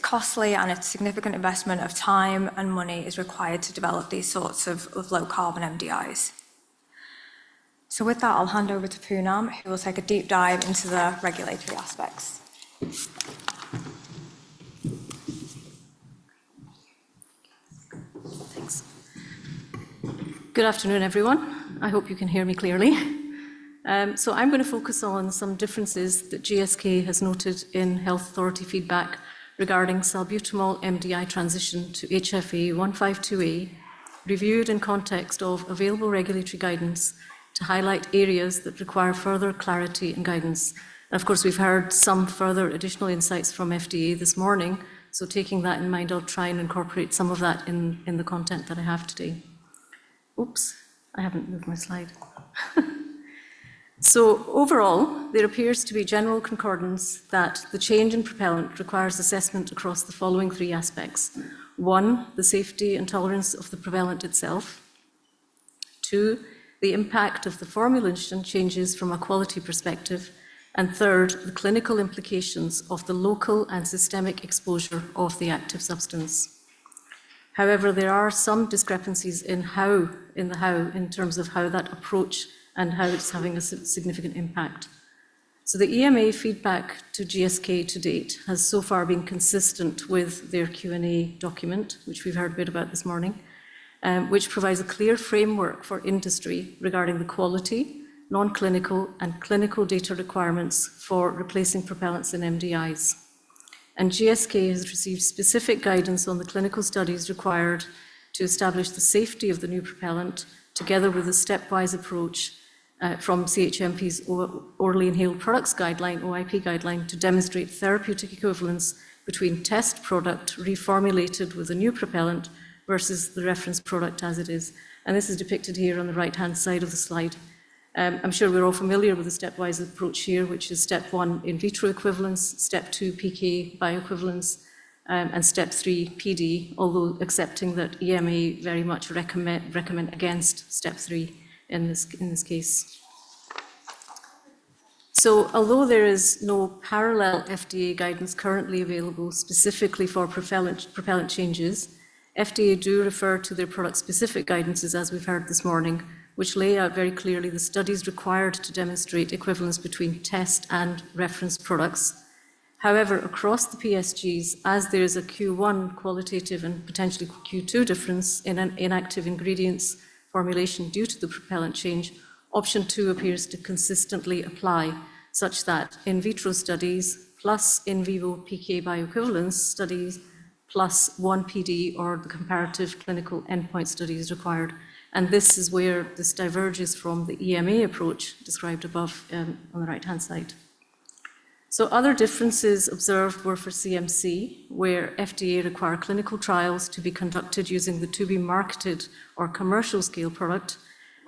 costly, and a significant investment of time and money is required to develop these sorts of low-carbon MDIs. So with that, I'll hand over to Poonam, who will take a deep dive into the regulatory aspects. Thanks. Good afternoon, everyone. I hope you can hear me clearly. So I'm going to focus on some differences that GSK has noted in health authority feedback regarding salbutamol MDI transition to HFA 152A, reviewed in context of available regulatory guidance to highlight areas that require further clarity and guidance. And of course, we've heard some further additional insights from FDA this morning, so taking that in mind, I'll try and incorporate some of that in the content that I have today. Oops, I haven't moved my slide. So overall, there appears to be general concordance that the change in propellant requires assessment across the following three aspects. One, the safety and tolerance of the propellant itself. Two, the impact of the formulation changes from a quality perspective. And third, the clinical implications of the local and systemic exposure of the active substance. However, there are some discrepancies in terms of how that approach and how it's having a significant impact. So the EMA feedback to GSK to date has so far been consistent with their Q&A document, which we've heard a bit about this morning, which provides a clear framework for industry regarding the quality, non-clinical and clinical data requirements for replacing propellants in MDIs. And GSK has received specific guidance on the clinical studies required to establish the safety of the new propellant, together with a stepwise approach from CHMP's Orally Inhaled Products Guideline, OIP guideline, to demonstrate therapeutic equivalence between test product reformulated with a new propellant versus the reference product as it is. And this is depicted here on the right-hand side of the slide. I'm sure we're all familiar with the stepwise approach here, which is step 1, in vitro equivalence, step 2, PK bioequivalence, and step 3, PD, although accepting that EMA very much recommend against step 3 in this case. So although there is no parallel FDA guidance currently available specifically for propellant changes, FDA do refer to their product-specific guidances, as we've heard this morning, which lay out very clearly the studies required to demonstrate equivalence between test and reference products. However, across the PSGs, as there is a Q1 qualitative and potentially Q2 difference in an inactive ingredients formulation due to the propellant change, option 2 appears to consistently apply, such that in vitro studies plus in vivo PK bioequivalence studies plus 1 PD or the comparative clinical endpoint study is required. And this is where this diverges from the EMA approach described above on the right-hand side. So other differences observed were for CMC, where FDA require clinical trials to be conducted using the to-be-marketed or commercial scale product,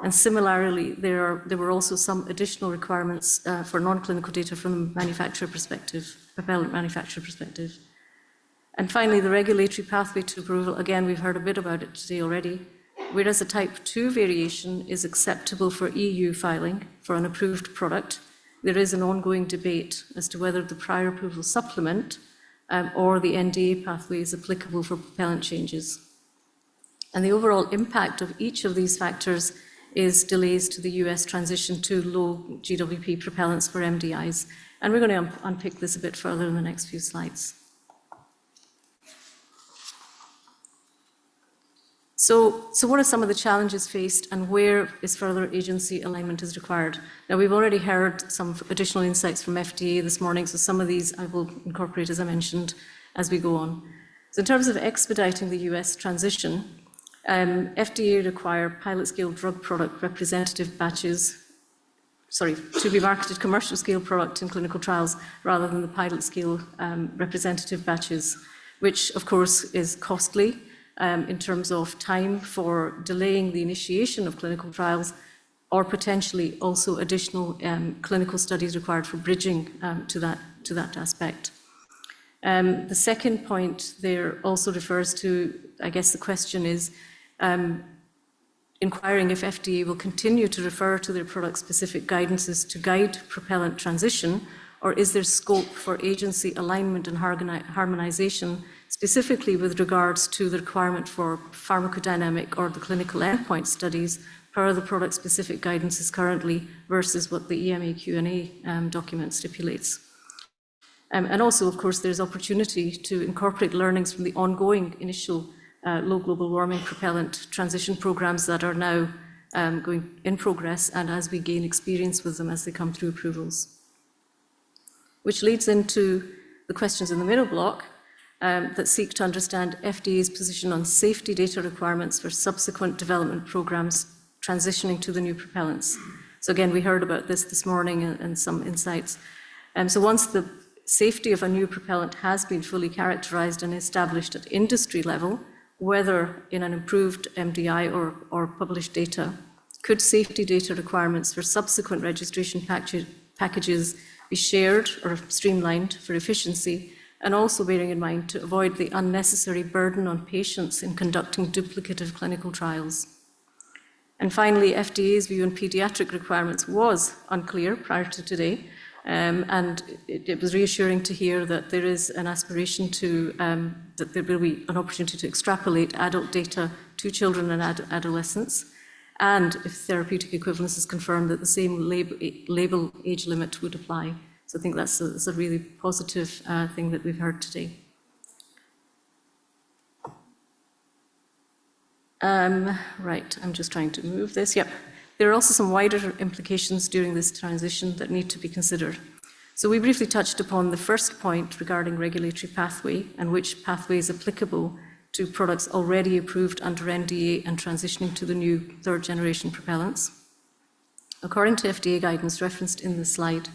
And similarly, there were also some additional requirements for non-clinical data from the manufacturer perspective, propellant manufacturer perspective. And finally, the regulatory pathway to approval, again, we've heard a bit about it today already. Whereas a type 2 variation is acceptable for EU filing for an approved product, there is an ongoing debate as to whether the prior approval supplement or the NDA pathway is applicable for propellant changes. And the overall impact of each of these factors is delays to the US transition to low GWP propellants for MDIs. And we're going to unpick this a bit further in the next few slides. So what are some of the challenges faced, and where is further agency alignment is required? Now, we've already heard some additional insights from FDA this morning, so some of these I will incorporate, as I mentioned, as we go on. So in terms of expediting the US transition, FDA require pilot-scale drug product representative batches, to be marketed commercial scale product in clinical trials rather than the pilot-scale representative batches, which of course is costly in terms of time for delaying the initiation of clinical trials, or potentially also additional clinical studies required for bridging to that aspect. The second point there also refers to, I guess the question is, inquiring if FDA will continue to refer to their product-specific guidances to guide propellant transition, or is there scope for agency alignment and harmonization, specifically with regards to the requirement for pharmacodynamic or the clinical endpoint studies per the product-specific guidances currently versus what the EMA Q&A document stipulates. And also, of course, there's opportunity to incorporate learnings from the ongoing initial low global warming propellant transition programs that are now going in progress, and as we gain experience with them as they come through approvals. Which leads into the questions in the middle block that seek to understand FDA's position on safety data requirements for subsequent development programs transitioning to the new propellants. So again, we heard about this morning and some insights. So once the safety of a new propellant has been fully characterized and established at industry level, whether in an improved MDI or published data, could safety data requirements for subsequent registration packages be shared or streamlined for efficiency, and also bearing in mind to avoid the unnecessary burden on patients in conducting duplicative clinical trials. And finally, FDA's view on pediatric requirements was unclear prior to today, and it was reassuring to hear that there is an aspiration to, that there will be an opportunity to extrapolate adult data to children and adolescents, and if therapeutic equivalence is confirmed, that the same label age limit would apply. So I think that's a really positive thing that we've heard today. Right, I'm just trying to move this. Yep. There are also some wider implications during this transition that need to be considered. So we briefly touched upon the first point regarding regulatory pathway and which pathway is applicable to products already approved under NDA and transitioning to the new third generation propellants. According to FDA guidance referenced in the slide,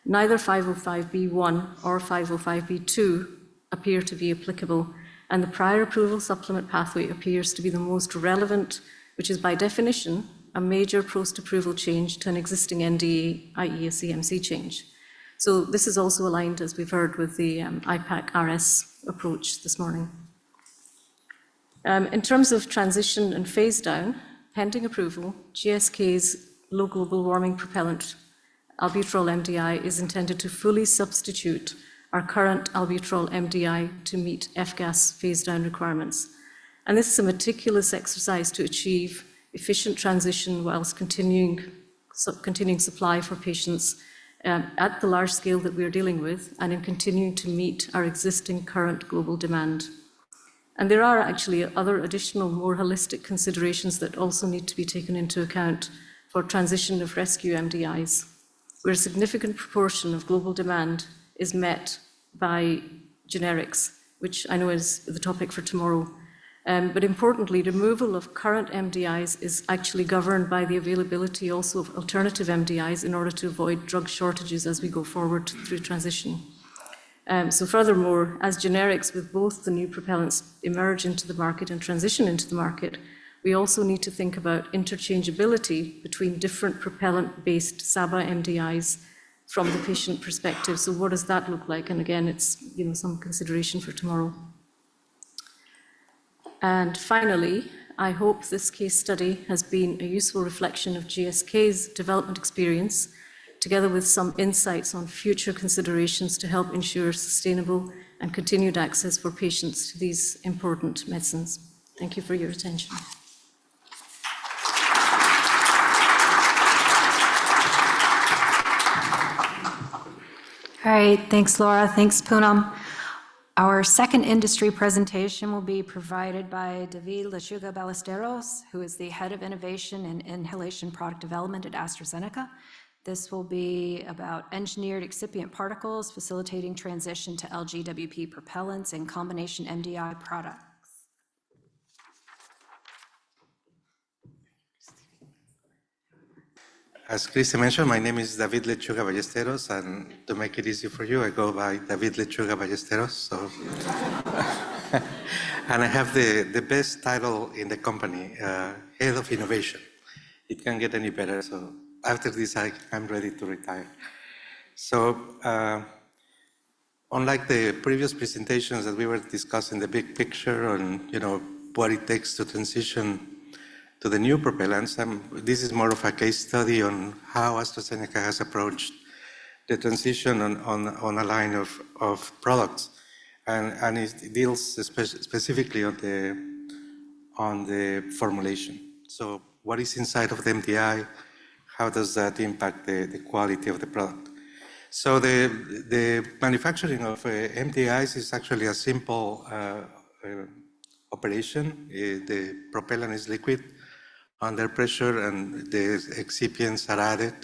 neither 505(b)(1) or 505(b)(2) appear to be applicable, and the prior approval supplement pathway appears to be the most relevant, which is by definition a major post-approval change to an existing NDA, i.e. a CMC change. So this is also aligned, as we've heard, with the IPAC-RS approach this morning. In terms of transition and phase down, pending approval, GSK's low global warming propellant, albuterol MDI, is intended to fully substitute our current albuterol MDI to meet F-gas phase down requirements. And this is a meticulous exercise to achieve efficient transition whilst continuing supply for patients at the large scale that we are dealing with, and in continuing to meet our existing current global demand. And there are actually other additional, more holistic considerations that also need to be taken into account for transition of rescue MDIs, where a significant proportion of global demand is met by generics, which I know is the topic for tomorrow. But importantly, removal of current MDIs is actually governed by the availability also of alternative MDIs in order to avoid drug shortages as we go forward through transition. So furthermore, as generics with both the new propellants emerge into the market and transition into the market, We also need to think about interchangeability between different propellant-based SABA MDIs from the patient perspective. So what does that look like? And again, it's some consideration for tomorrow. And finally, I hope this case study has been a useful reflection of GSK's development experience, together with some insights on future considerations to help ensure sustainable and continued access for patients to these important medicines. Thank you for your attention. All right, thanks, Laura. Thanks, Poonam. Our second industry presentation will be provided by David Lechuga-Ballesteros, who is the Head of Innovation and Inhalation Product Development at AstraZeneca. This will be about engineered excipient particles facilitating transition to LGWP propellants and combination MDI products. As Christy mentioned, my name is David Lechuga-Ballesteros, and to make it easy for you, I go by David Lechuga-Ballesteros. So, and I have the best title in the company, Head of Innovation. It can't get any better. So after this, I'm ready to retire. So unlike the previous presentations that we were discussing the big picture on, what it takes to transition to the new propellants, this is more of a case study on how AstraZeneca has approached the transition on a line of products, and it deals specifically on the formulation. So what is inside of the MDI? How does that impact the quality of the product? So the manufacturing of MDIs is actually a simple operation. The propellant is liquid under pressure, and the excipients are added,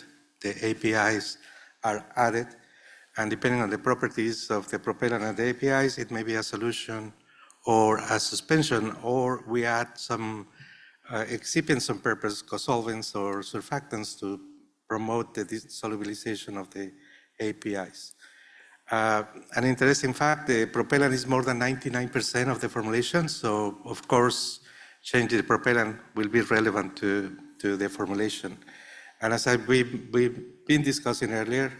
the APIs are added, and depending on the properties of the propellant and the APIs, it may be a solution or a suspension, or we add some excipients on purpose, co-solvents or surfactants, to promote the solubilization of the APIs. An interesting fact, the propellant is more than 99% of the formulation, so of course, changing the propellant will be relevant to the formulation. And as we've been discussing earlier,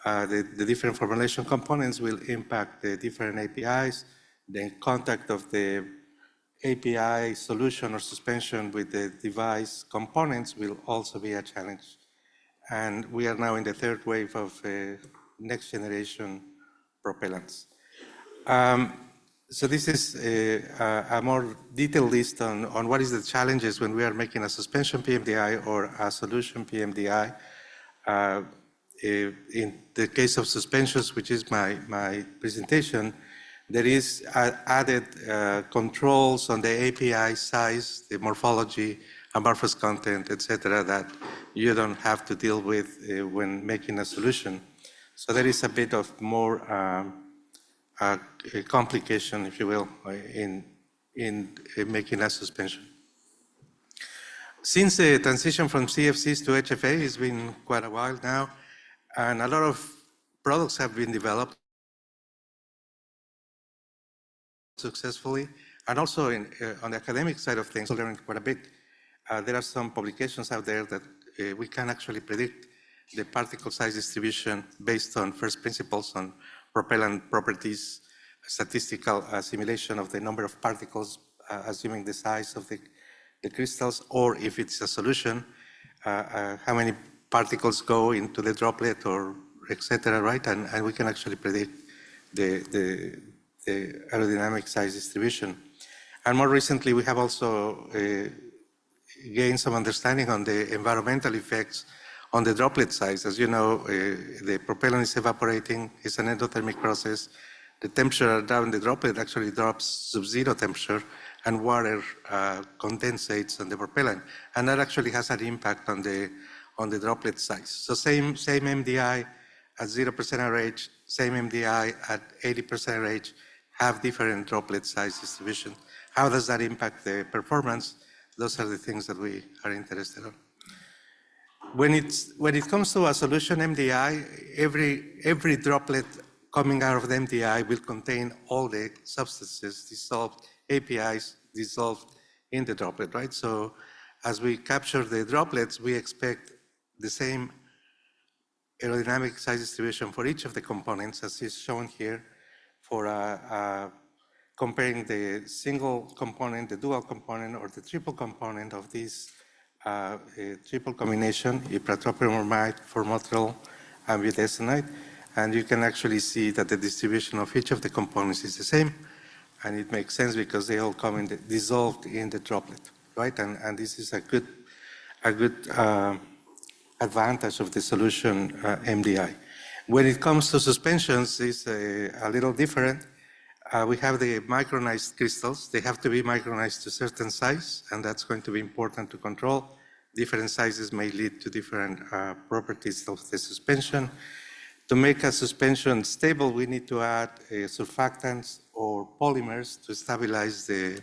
the different formulation components will impact the different APIs. The contact of the API solution or suspension with the device components will also be a challenge. And we are now in the third wave of next generation propellants. So this is a more detailed list on what is the challenges when we are making a suspension PMDI or a solution PMDI. In the case of suspensions, which is my presentation, there is added controls on the API size, the morphology, amorphous content, etc., that you don't have to deal with when making a solution. So there is a bit of more a complication, if you will, in making a suspension. Since the transition from CFCs to HFA, it's been quite a while now, and a lot of products have been developed successfully, and also on the academic side of things, learned quite a bit. There are some publications out there that we can actually predict the particle size distribution based on first principles on propellant properties, statistical simulation of the number of particles, assuming the size of the crystals, or if it's a solution, how many particles go into the droplet, or etc., right? And we can actually predict the aerodynamic size distribution. And more recently, we have also gained some understanding on the environmental effects on the droplet size. As you know, the propellant is evaporating, it's an endothermic process. The temperature down the droplet actually drops sub-zero temperature, and water condensates on the propellant. And that actually has an impact on the droplet size. So same MDI at 0% RH, same MDI at 80% RH, have different droplet size distribution. How does that impact the performance? Those are the things that we are interested in. When it comes to a solution MDI, every droplet coming out of the MDI will contain all the substances, dissolved APIs, dissolved in the droplet, right? So as we capture the droplets, we expect the same aerodynamic size distribution for each of the components, as is shown here, for comparing the single component, the dual component, or the triple component of this triple combination, ipratropium, formoterol, and budesonide. And you can actually see that the distribution of each of the components is the same. And it makes sense because they all come dissolved in the droplet, right? And this is a good advantage of the solution MDI. When it comes to suspensions, it's a little different. We have the micronized crystals. They have to be micronized to a certain size, and that's going to be important to control. Different sizes may lead to different properties of the suspension. To make a suspension stable, we need to add surfactants or polymers to stabilize the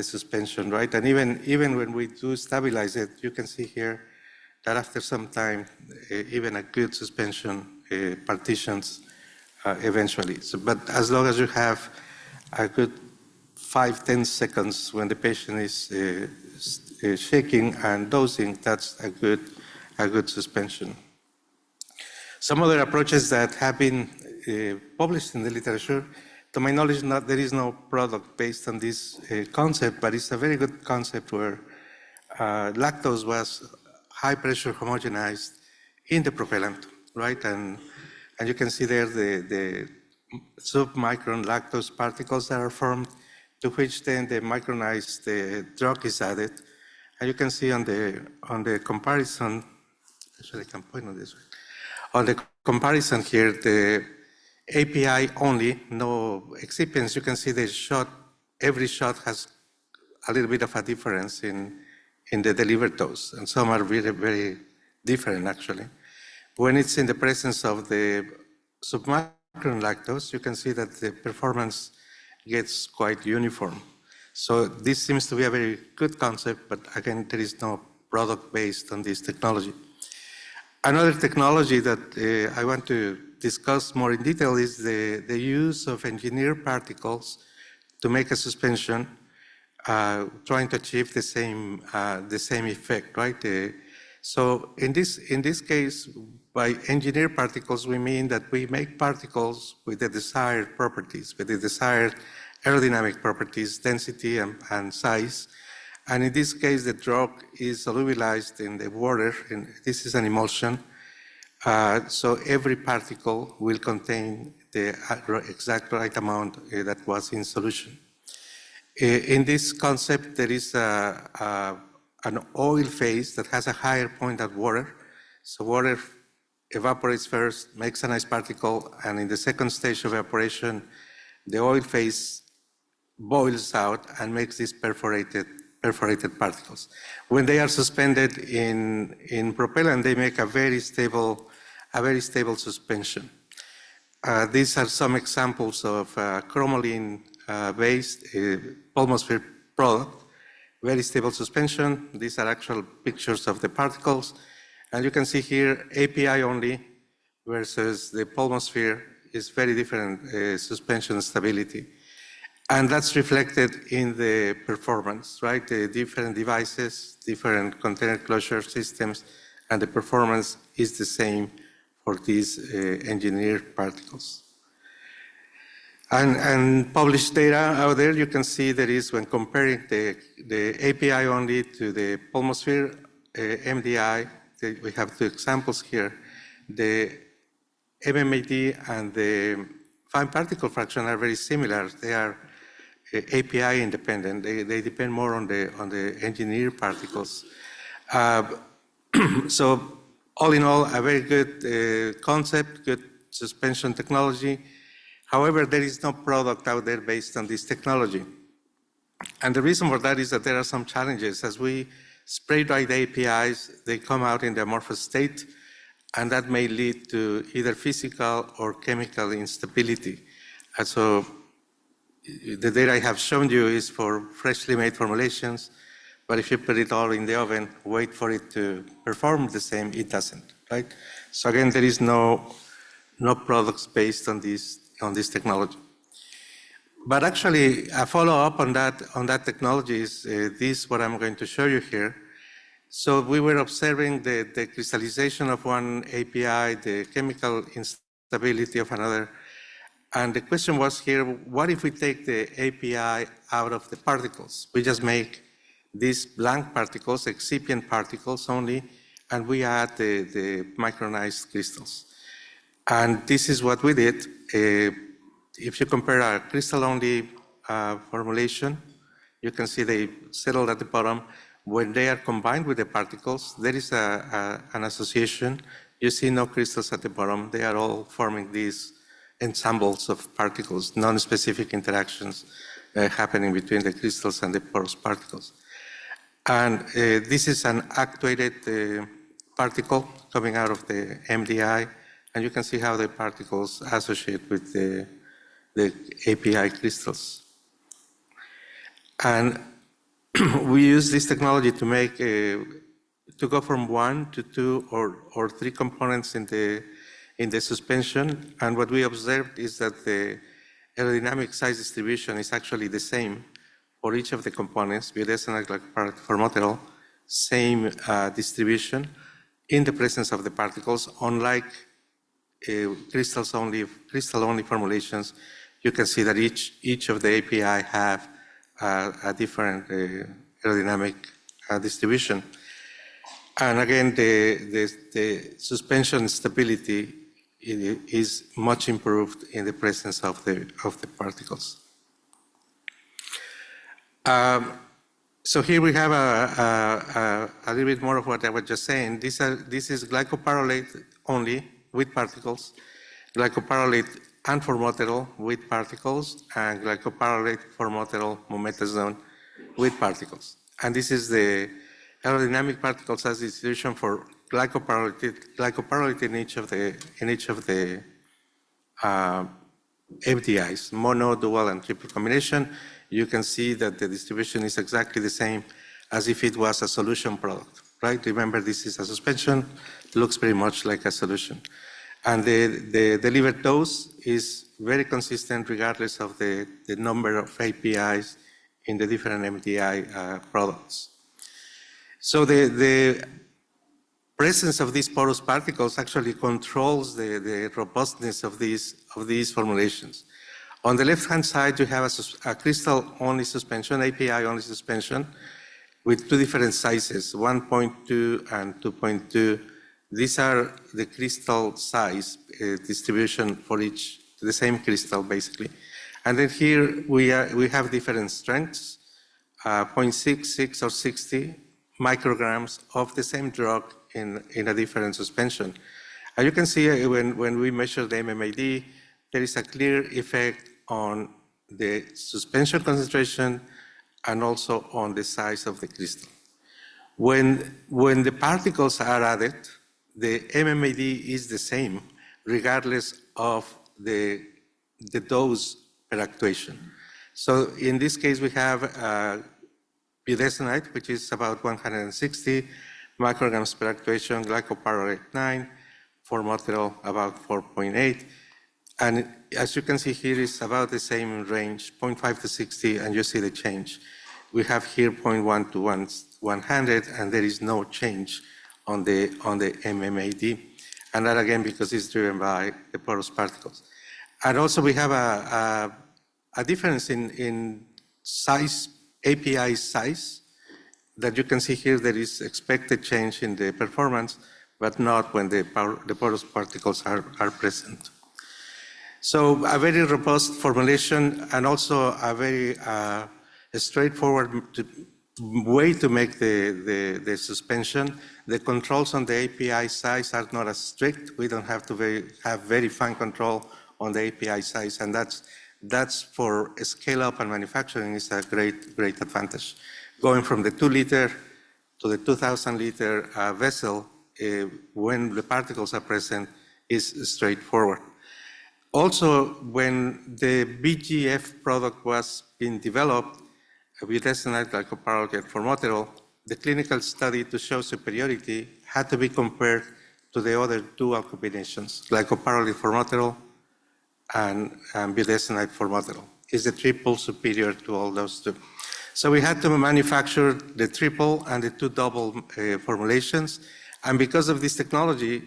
suspension, right? And even when we do stabilize it, you can see here that after some time, even a good suspension partitions eventually. So, but as long as you have a good 5-10 seconds when the patient is shaking and dosing, that's a good suspension. Some other approaches that have been published in the literature, to my knowledge, there is no product based on this concept, but it's a very good concept where lactose was high pressure homogenized in the propellant, right? And you can see there the submicron lactose particles that are formed, to which then the micronized drug is added. And you can see on the comparison, actually I can point on this way. On the comparison here, the API only, no excipients, you can see the shot, every shot has a little bit of a difference in the delivered dose, and some are very, very different actually. When it's in the presence of the submicron lactose, you can see that the performance gets quite uniform. So this seems to be a very good concept, but again, there is no product based on this technology. Another technology that I want to discuss more in detail is the use of engineered particles to make a suspension, trying to achieve the same effect, right? So in this case, by engineered particles, we mean that we make particles with the desired properties, with the desired aerodynamic properties, density and size. And in this case, the drug is solubilized in the water, and this is an emulsion. So every particle will contain the exact right amount that was in solution. In this concept, there is an oil phase that has a higher point than water. So water evaporates first, makes a nice particle, and in the second stage of evaporation, the oil phase boils out and makes these perforated particles. When they are suspended in propellant, they make a very stable suspension. These are some examples of chromoline-based pulmosphere product, very stable suspension. These are actual pictures of the particles. And you can see here API only versus the pulmosphere is very different suspension stability. And that's reflected in the performance, right? The different devices, different container closure systems, and the performance is the same for these engineered particles. And published data out there, you can see there is, when comparing the API only to the pulmosphere MDI, we have two examples here. The MMAD and the fine particle fraction are very similar. They are API independent. They depend more on the engineered particles. So all in all, a very good concept, good suspension technology. However, there is no product out there based on this technology. And the reason for that is that there are some challenges. As we spray dry the APIs, they come out in the amorphous state, and that may lead to either physical or chemical instability. And so the data I have shown you is for freshly made formulations, but if you put it all in the oven, wait for it to perform the same, it doesn't, right? So again, there is no products based on this technology. But actually, a follow-up on that technology is this, what I'm going to show you here. So we were observing the crystallization of one API, the chemical instability of another. And the question was here, what if we take the API out of the particles? We just make these blank particles, excipient particles only, and we add the micronized crystals. And this is what we did. If you compare a crystal-only formulation, you can see they settle at the bottom. When they are combined with the particles, there is an association. You see no crystals at the bottom. They are all forming these ensembles of particles, non-specific interactions happening between the crystals and the porous particles. And this is an actuated particle coming out of the MDI, and you can see how the particles associate with the API crystals. And we use this technology to make to go from 1 to 2 or 3 components in the suspension. And what we observed is that the aerodynamic size distribution is actually the same for each of the components, budesonide, glycopyrrolate, formoterol, same distribution in the presence of the particles. Unlike crystal-only formulations, you can see that each of the API have a different aerodynamic distribution. And again, the suspension stability is much improved in the presence of the particles. So here we have a little bit more of what I was just saying. This is glycopyrrolate only with particles, glycopyrrolate and formoterol with particles, and glycopyrrolate, formoterol, mometazone with particles. And this is the aerodynamic particle size distribution for glycopyrrolate in each of the MDIs, mono, dual, and triple combination. You can see that the distribution is exactly the same as if it was a solution product, right? Remember, this is a suspension, looks very much like a solution. And the delivered dose is very consistent regardless of the number of APIs in the different MDI products. So the presence of these porous particles actually controls the robustness of these formulations. On the left-hand side, you have a crystal-only suspension, API-only suspension, with 2 different sizes, 1.2 and 2.2. These are the crystal size distribution for each, the same crystal, basically. And then here we have different strengths, 0.6, 6, or 60 micrograms of the same drug in a different suspension. And you can see when we measure the MMAD, there is a clear effect on the suspension concentration and also on the size of the crystal. When the particles are added, the MMAD is the same, regardless of the dose per actuation. So in this case, we have budesonide, which is about 160 micrograms per actuation, glycopyrrolate 9, formoterol about 4.8. And as you can see here, it's about the same range, 0.5 to 60, and you see the change. We have here 0.1 to 100, and there is no change on the MMAD. And that again, because it's driven by the porous particles. And also we have a difference in size, API size, that you can see here. There is expected change in the performance, but not when the porous particles are present. So a very robust formulation, and also a very straightforward way to make the suspension. The controls on the API size are not as strict. We don't have to have very fine control on the API size, and that's for scale up and manufacturing is a great advantage. Going from the 2-liter to the 2,000-liter vessel, when the particles are present, is straightforward. Also, when the BGF product was being developed, budesonide, glycopyrrolate, formoterol, the clinical study to show superiority had to be compared to the other dual combinations, glycopyrrolate, formoterol, and budesonide, formoterol. is the triple superior to all those two. So we had to manufacture the triple and the two double formulations. And because of this technology,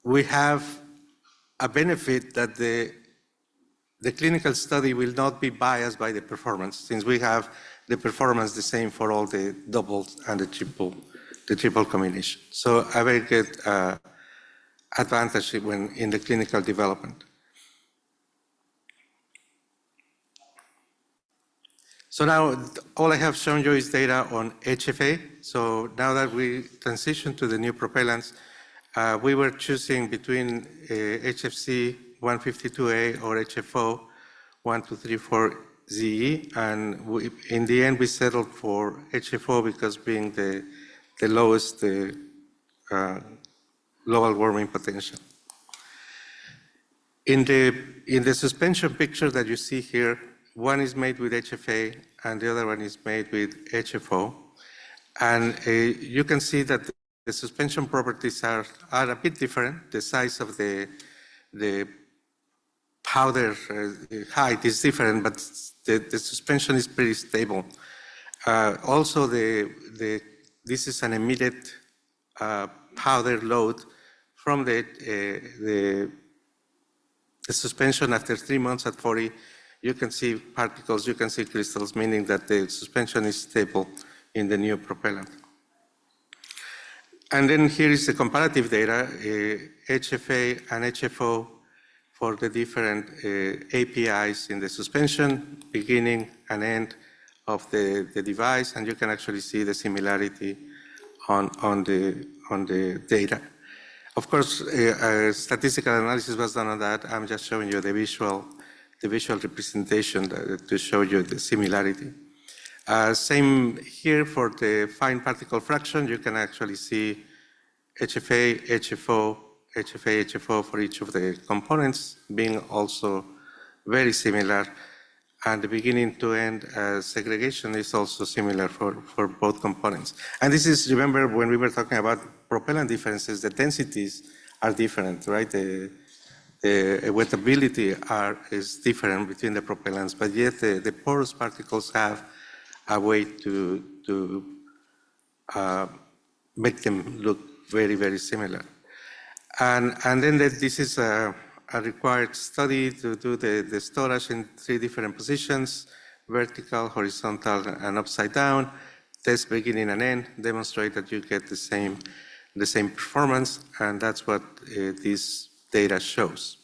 we have a benefit that the clinical study will not be biased by the performance, since we have the performance the same for all the doubles and the triple combination. So a very good advantage when in the clinical development. So now all I have shown you is data on HFA. So now that we transition to the new propellants, we were choosing between HFC 152A or HFO 1234ZE, and in the end we settled for HFO because being the lowest global warming potential. In the suspension picture that you see here, one is made with HFA and the other one is made with HFO. And you can see that the suspension properties are a bit different. The size of the powder height is different, but the suspension is pretty stable. Also, this is an emitted powder load from the suspension after 3 months at 40. You can see particles, you can see crystals, meaning that the suspension is stable in the new propellant. And then here is the comparative data, HFA and HFO for the different APIs in the suspension, beginning and end of the device, and you can actually see the similarity on the data. Of course, statistical analysis was done on that. I'm just showing you the visual representation to show you the similarity. Same here for the fine particle fraction. You can actually see HFA, HFO, HFA, HFO for each of the components being also very similar. And the beginning to end segregation is also similar for both components. And this is, remember when we were talking about propellant differences, the densities are different, right? The wettability is different between the propellants, but yet the porous particles have a way to make them look very, very similar. And then this is a required study to do the storage in 3 different positions, vertical, horizontal, and upside down. Test beginning and end, demonstrate that you get the same performance, and that's what this data shows.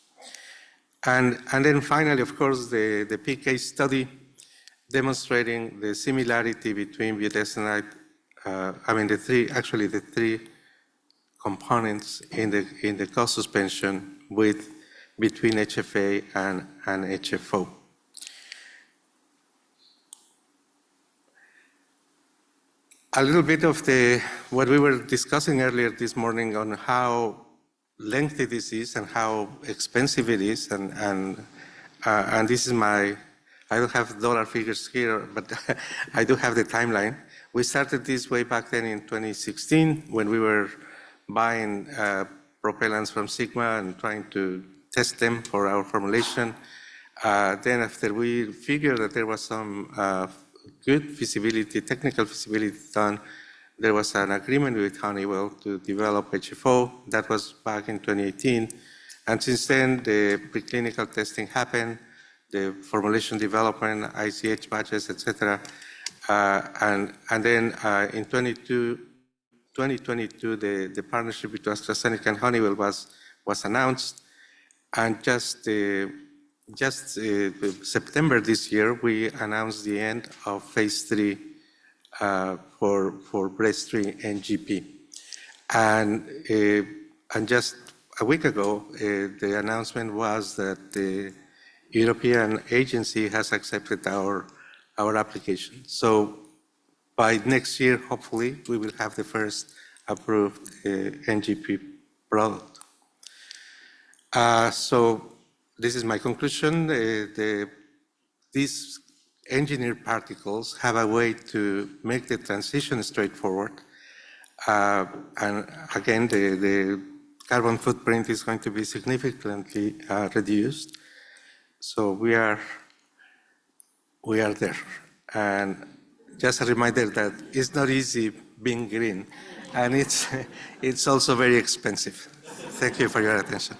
And then finally, of course, the PK study demonstrating the similarity between budesonide, the three components in the co-suspension between HFA and HFO. A little bit of what we were discussing earlier this morning on how lengthy this is and how expensive it is, and this is I don't have dollar figures here, but I do have the timeline. We started this way back then in 2016 when we were buying propellants from Sigma and trying to test them for our formulation. Then after we figured that there was some good feasibility, technical feasibility done, there was an agreement with Honeywell to develop HFO. That was back in 2018. And since then, the preclinical testing happened, the formulation development, ICH batches, etc. And then in 2022, the partnership between AstraZeneca and Honeywell was announced. And just September this year, we announced the end of phase 3 for breast 3 NGP. And just a week ago, the announcement was that the European agency has accepted our application. So by next year, hopefully, we will have the first approved NGP product. So this is my conclusion. These engineered particles have a way to make the transition straightforward. And again, the carbon footprint is going to be significantly reduced. So we are there. And just a reminder that it's not easy being green, and it's also very expensive. Thank you for your attention.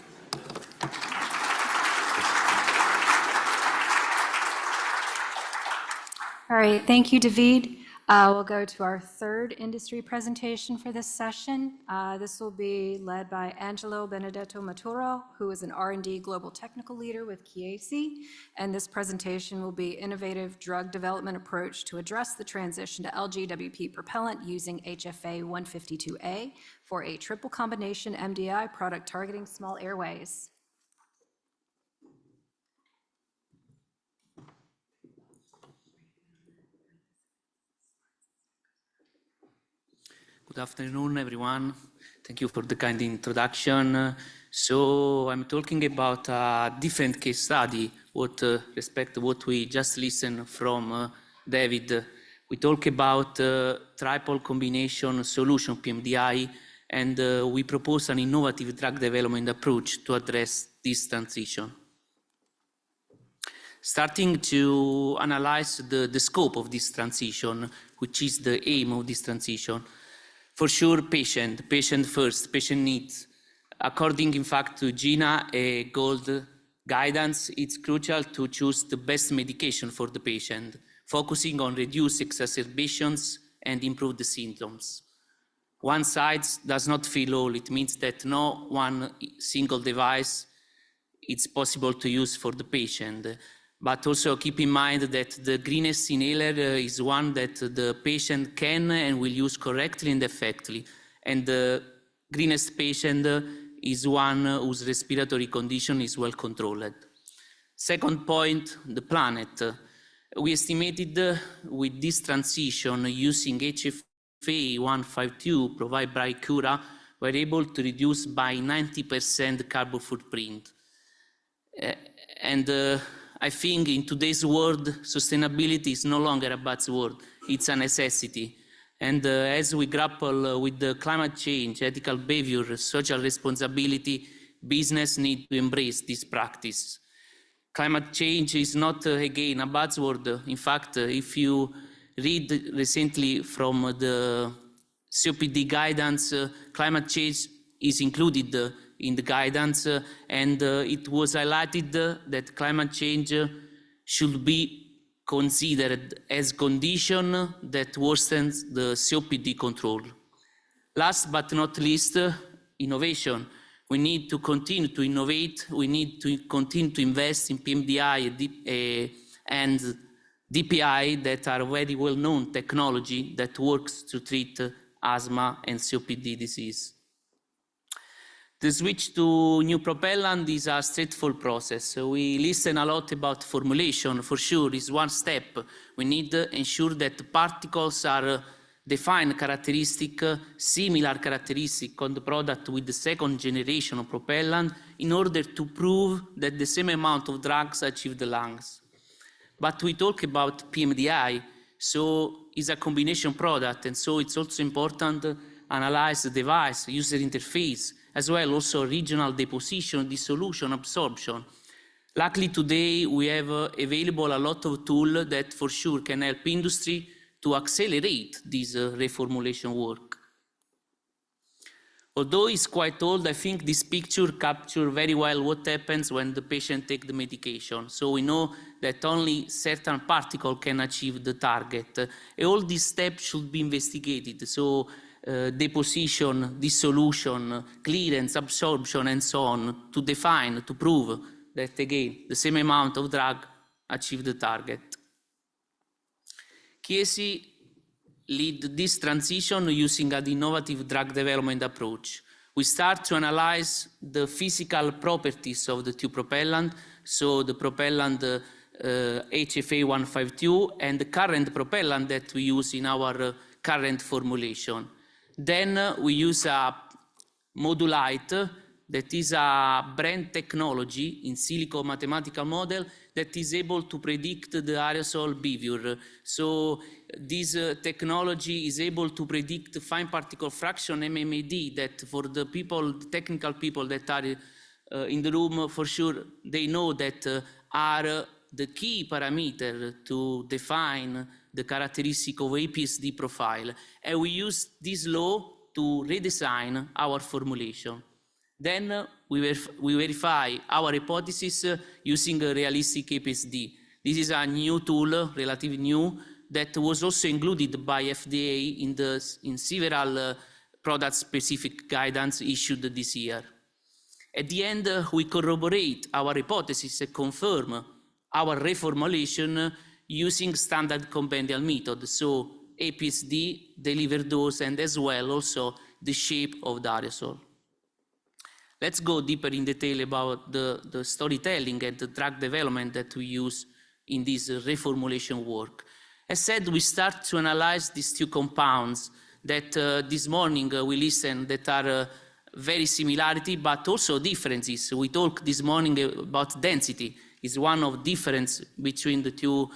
All right, thank you, David. We'll go to our third industry presentation for this session. This will be led by Angelo Benedetto Matturo, who is an R&D Global Technical Leader with Chiesi. And this presentation will be Innovative Drug Development Approach to Address the Transition to LGWP Propellant using HFA 152A for a triple combination MDI product targeting small airways. Good afternoon, everyone. Thank you for the kind introduction. So I'm talking about a different case study with respect to what we just listened from David. We talk about triple combination solution, PMDI, and we propose an innovative drug development approach to address this transition. Starting to analyze the scope of this transition, which is the aim of this transition. For sure, patient first, patient needs. According, in fact, to GINA, a gold guidance, it's crucial to choose the best medication for the patient, focusing on reduce exacerbations and improve the symptoms. One size does not fit all. It means that no one single device is possible to use for the patient. But also keep in mind that the greenest inhaler is one that the patient can and will use correctly and effectively. And the greenest patient is one whose respiratory condition is well controlled. Second point, the planet. We estimated with this transition using HFA 152 provided by Cura, we're able to reduce by 90% carbon footprint. I think in today's world, sustainability is no longer a buzzword, it's a necessity. And as we grapple with the climate change, ethical behavior, social responsibility, business needs to embrace this practice. Climate change is not, again, a buzzword. In fact, if you read recently from the COPD guidance, climate change is included in the guidance, and it was highlighted that climate change should be considered as condition that worsens the COPD control. Last but not least, innovation. We need to continue to innovate. We need to continue to invest in PMDI and DPI that are very well-known technology that works to treat asthma and COPD disease. The switch to new propellant is a straightforward process. We listen a lot about formulation. For sure, is one step. We need to ensure that the particles are defined characteristic, similar characteristic on the product with the second generation of propellant in order to prove that the same amount of drugs achieve the lungs. But we talk about PMDI, so it's a combination product, and so it's also important to analyze the device, user interface, as well also regional deposition, dissolution, absorption. Luckily today we have available a lot of tools that for sure can help industry to accelerate this reformulation work. Although it's quite old, I think this picture captures very well what happens when the patient takes the medication. So we know that only certain particles can achieve the target. All these steps should be investigated. So deposition, dissolution, clearance, absorption, and so on, to define, to prove that, again, the same amount of drug achieve the target. Chiesi lead this transition using an innovative drug development approach. We start to analyze the physical properties of the two propellant, so the propellant HFA 152 and the current propellant that we use in our current formulation. Then we use a Modulite, that is a brand technology in silico mathematical model that is able to predict the aerosol behavior. So this technology is able to predict the fine particle fraction, MMAD, that for the people, the technical people that are in the room, for sure, they know that are the key parameter to define the characteristic of APSD profile. And we use this law to redesign our formulation. Then we verify our hypothesis using a realistic APSD. This is a new tool, relatively new, that was also included by FDA in several product-specific guidance issued this year. At the end, we corroborate our hypothesis and confirm our reformulation using standard compendial method, so APSD, delivered dose, and as well also the shape of the aerosol. Let's go deeper in detail about the storytelling and the drug development that we use in this reformulation work. As said, we start to analyze these two compounds that this morning we listened that are very similarity, but also differences. We talked this morning about density. Is one of difference between the two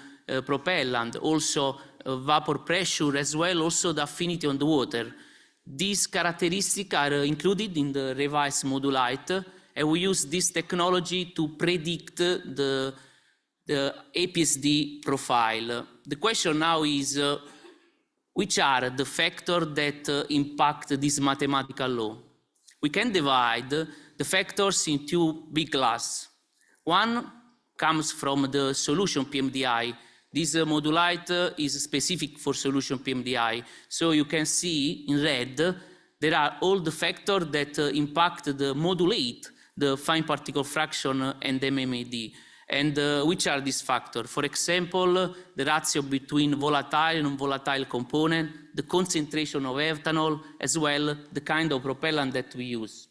propellant, also vapor pressure, as well also the affinity on the water. These characteristics are included in the revised modulite, and we use this technology to predict the APSD profile. The question now is, which are the factors that impact this mathematical law? We can divide the factors in two big classes. One comes from the solution PMDI. This modulite is specific for solution PMDI. So you can see in red, there are all the factors that impact the modulate, the fine particle fraction and MMAD. And which are these factors? For example, the ratio between volatile and non-volatile component, the concentration of ethanol, as well the kind of propellant that we use.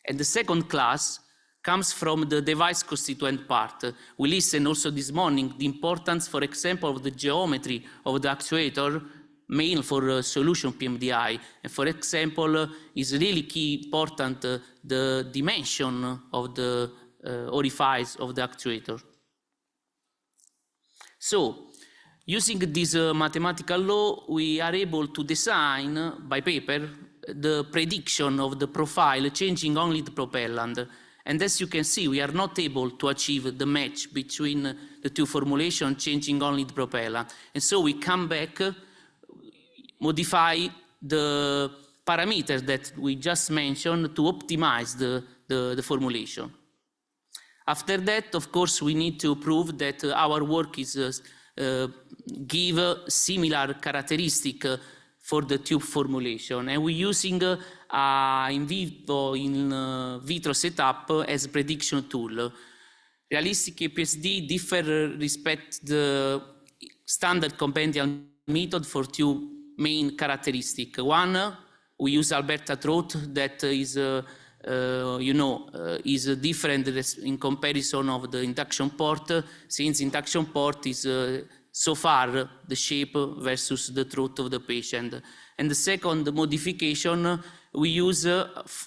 And the second class comes from the device constituent part. We listened also this morning the importance, for example, of the geometry of the actuator, mainly for solution PMDI. And for example, is really key important the dimension of the orifice of the actuator. So, using this mathematical law, we are able to design by paper the prediction of the profile changing only the propellant. And as you can see, we are not able to achieve the match between the two formulations changing only the propellant. And so we come back, modify the parameters that we just mentioned to optimize the formulation. After that, of course, we need to prove that our work is give similar characteristic for the tube formulation, and we're using in vitro setup as a prediction tool. Realistic APSD differ respect the standard compendial method for two main characteristics. One, we use Alberta throat that is is different in comparison of the induction port, since induction port is so far the shape versus the throat of the patient. And the second modification, we use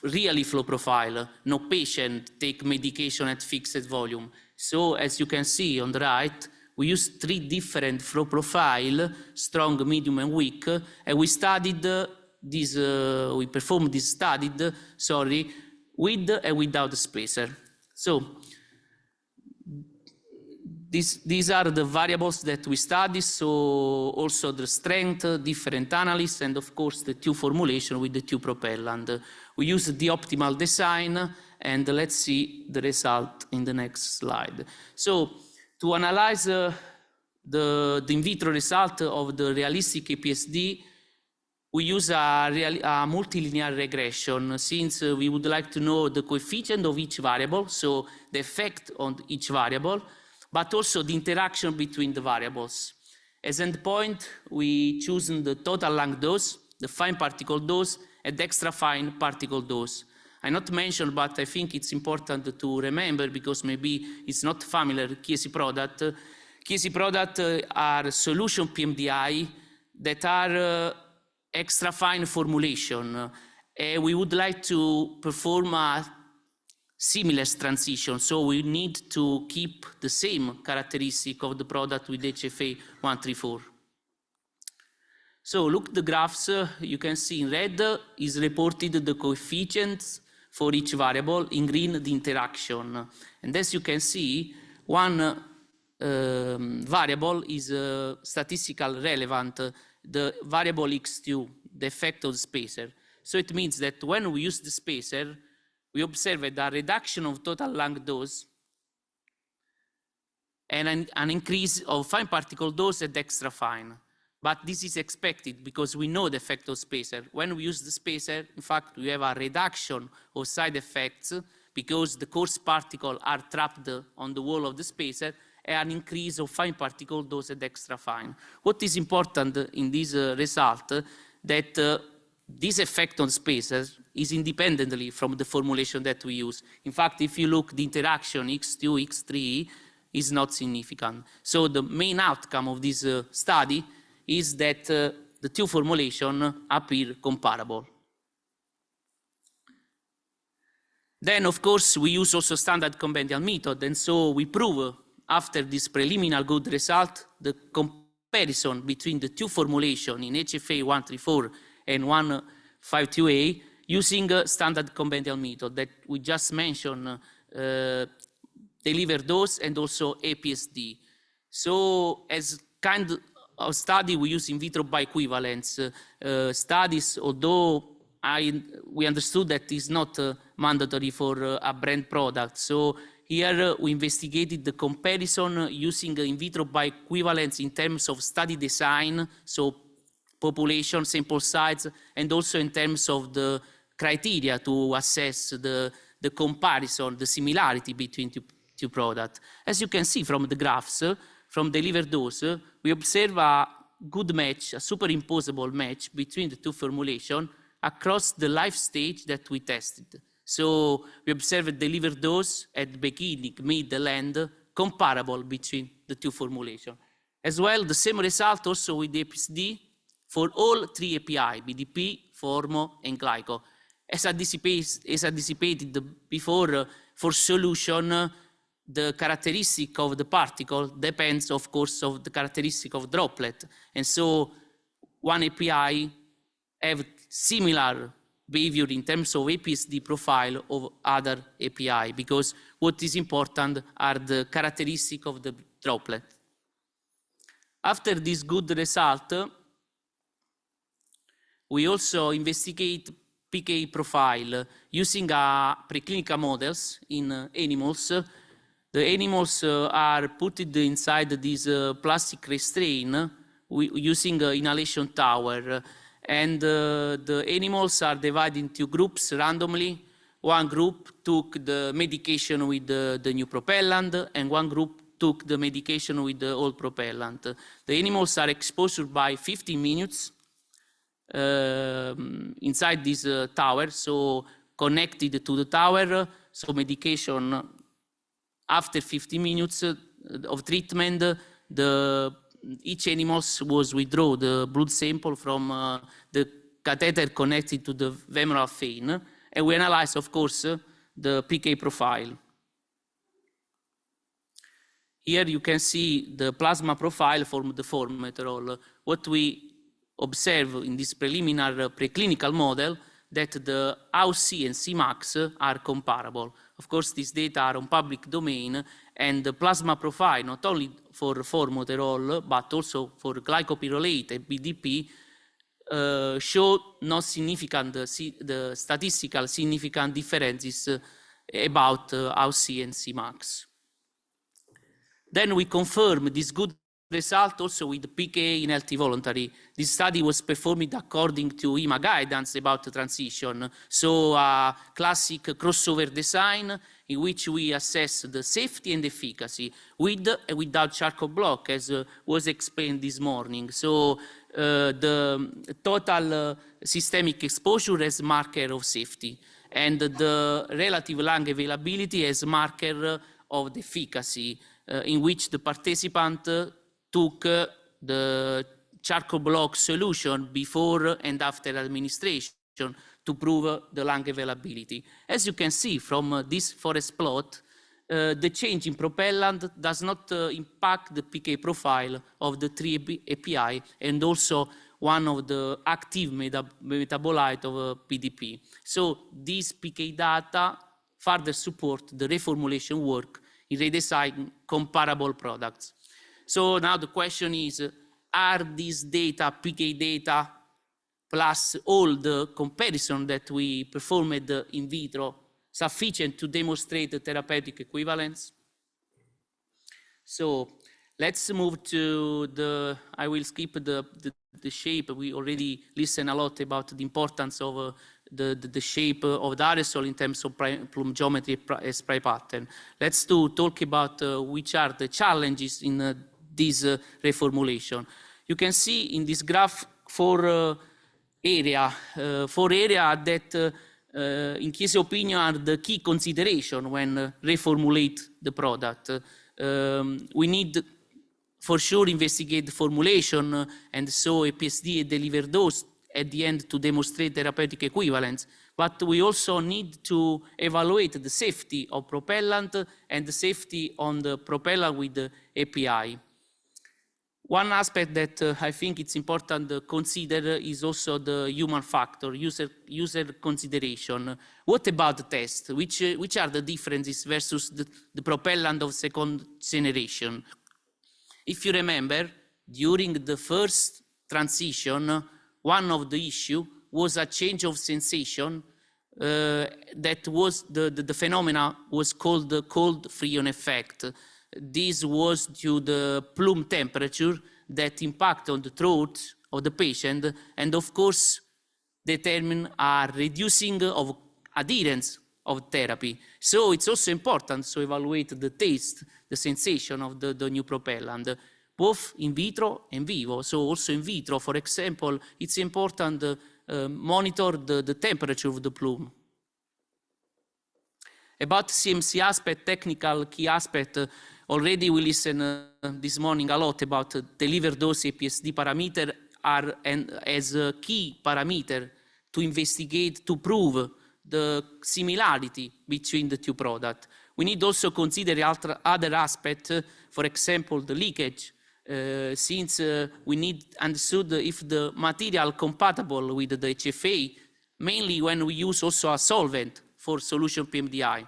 really flow profile. No patient take medication at fixed volume. So as you can see on the right, we use three different flow profile, strong, medium, and weak, and we studied this, we performed this study, with and without the spacer. So these are the variables that we study, so also the strength, different analysis, and of course the tube formulation with the tube propellant. We use the optimal design, and let's see the result in the next slide. So to analyze the in vitro result of the realistic APSD, we use a multilinear regression, since we would like to know the coefficient of each variable, so the effect on each variable, but also the interaction between the variables. As endpoint, we choose the total lung dose, the fine particle dose, and extra fine particle dose. I not mentioned, but I think it's important to remember, because maybe it's not familiar, Chiesi product. Chiesi product are solution PMDI that are extra fine formulation. We would like to perform a seamless transition, so we need to keep the same characteristic of the product with HFA 134. So look at the graphs, you can see in red is reported the coefficients for each variable, in green the interaction. And as you can see, one variable is statistical relevant, the variable x2, the effect of the spacer. So it means that when we use the spacer, we observe a reduction of total lung dose and an increase of fine particle dose at extra fine. But this is expected because we know the effect of spacer. When we use the spacer, in fact, we have a reduction of side effects because the coarse particles are trapped on the wall of the spacer, and an increase of fine particle dose at extra fine. What is important in this result that this effect on spacers is independently from the formulation that we use. In fact, if you look, the interaction X2, X3 is not significant. So the main outcome of this study is that the two formulations appear comparable. Then, of course, we use also standard conventional method, and so we prove after this preliminary good result the comparison between the two formulations in HFA 134 and 152A using standard conventional method that we just mentioned, deliver dose and also APSD. So as kind of study we use in vitro bioequivalence studies, although we understood that is not mandatory for a brand product. So here we investigated the comparison using in vitro bioequivalence in terms of study design, so population, sample size, and also in terms of the criteria to assess the comparison, the similarity between two products. As you can see from the graphs, from delivered dose, we observe a good match, a superimposable match between the two formulations across the life stage that we tested. So we observe a delivered dose at beginning, mid, and end, comparable between the two formulations. As well, the same result also with the APSD for all three API, BDP, Formo, and Glyco. As anticipated before, for solution, the characteristic of the particle depends, of course, of the characteristic of droplet. And so one API have similar behavior in terms of APSD profile of other API, because what is important are the characteristics of the droplet. After this good result, we also investigate PK profile using preclinical models in animals. The animals are put inside this plastic restraint using inhalation tower. And the animals are divided into groups randomly. One group took the medication with the new propellant, and one group took the medication with the old propellant. The animals are exposed by 15 minutes inside this tower, so connected to the tower, so medication after 50 minutes of treatment, each animal was withdraw the blood sample from the catheter connected to the femoral vein, and we analyze, of course, the PK profile. Here you can see the plasma profile for the formoterol. What we observe in this preliminary preclinical model that the AUC and Cmax are comparable. Of course, these data are on public domain, and the plasma profile, not only for formoterol, but also for glycopyrrolate and BDP, show no significant, the statistical significant differences about AUC and Cmax. Then we confirm this good result also with the PK in healthy voluntary. This study was performed according to EMA guidance about the transition. So a classic crossover design in which we assess the safety and efficacy with and without charcoal block, as was explained this morning. So the total systemic exposure as marker of safety, and the relative lung availability as marker of the efficacy, in which the participant took the charcoal block solution before and after administration to prove the lung availability. As you can see from this forest plot, the change in propellant does not impact the PK profile of the three API, and also one of the active metabolite of PDP. So these PK data further support the reformulation work in redesign comparable products. So now the question is, are these data, PK data, plus all the comparison that we performed in vitro sufficient to demonstrate the therapeutic equivalence? So let's move to I will skip the shape. We already listened a lot about the importance of the shape of the aerosol in terms of plume geometry spray pattern. Let's talk about which are the challenges in this reformulation. You can see in this graph four area that in Chiesi's opinion are the key consideration when reformulate the product. We need for sure investigate the formulation and so a PSD deliver dose at the end to demonstrate therapeutic equivalence, but we also need to evaluate the safety of propellant and the safety on the propellant with the API. One aspect that I think it's important to consider is also the human factor, user consideration. What about the test? Which are the differences versus the propellant of second generation? If you remember, during the first transition, one of the issues was a change of sensation that was the phenomena was called the cold Freon effect. This was due to the plume temperature that impact on the throat of the patient and of course determine a reducing of adherence of therapy. So it's also important to evaluate the taste, the sensation of the new propellant, both in vitro and vivo. So also in vitro, for example, it's important to monitor the temperature of the plume. About CMC aspect, technical key aspect, already we listened this morning a lot about delivered dose APSD parameter as a key parameter to investigate, to prove the similarity between the two products. We need also consider other aspects, for example, the leakage, since we need understood if the material compatible with the HFA, mainly when we use also a solvent for solution PMDI.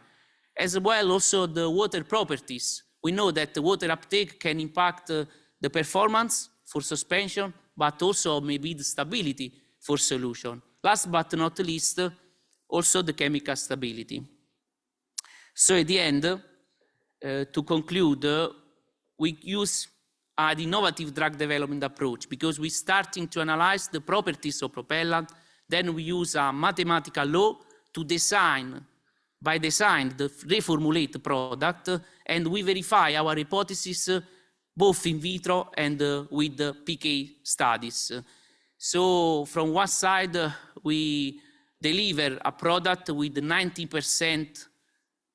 As well also the water properties. We know that the water uptake can impact the performance for suspension, but also maybe the stability for solution. Last but not least, also the chemical stability. So at the end, to conclude, we use an innovative drug development approach because we're starting to analyze the properties of propellant, then we use a mathematical law to design, by design, the reformulate product, and we verify our hypothesis both in vitro and with the PK studies. So from one side, we deliver a product with 90%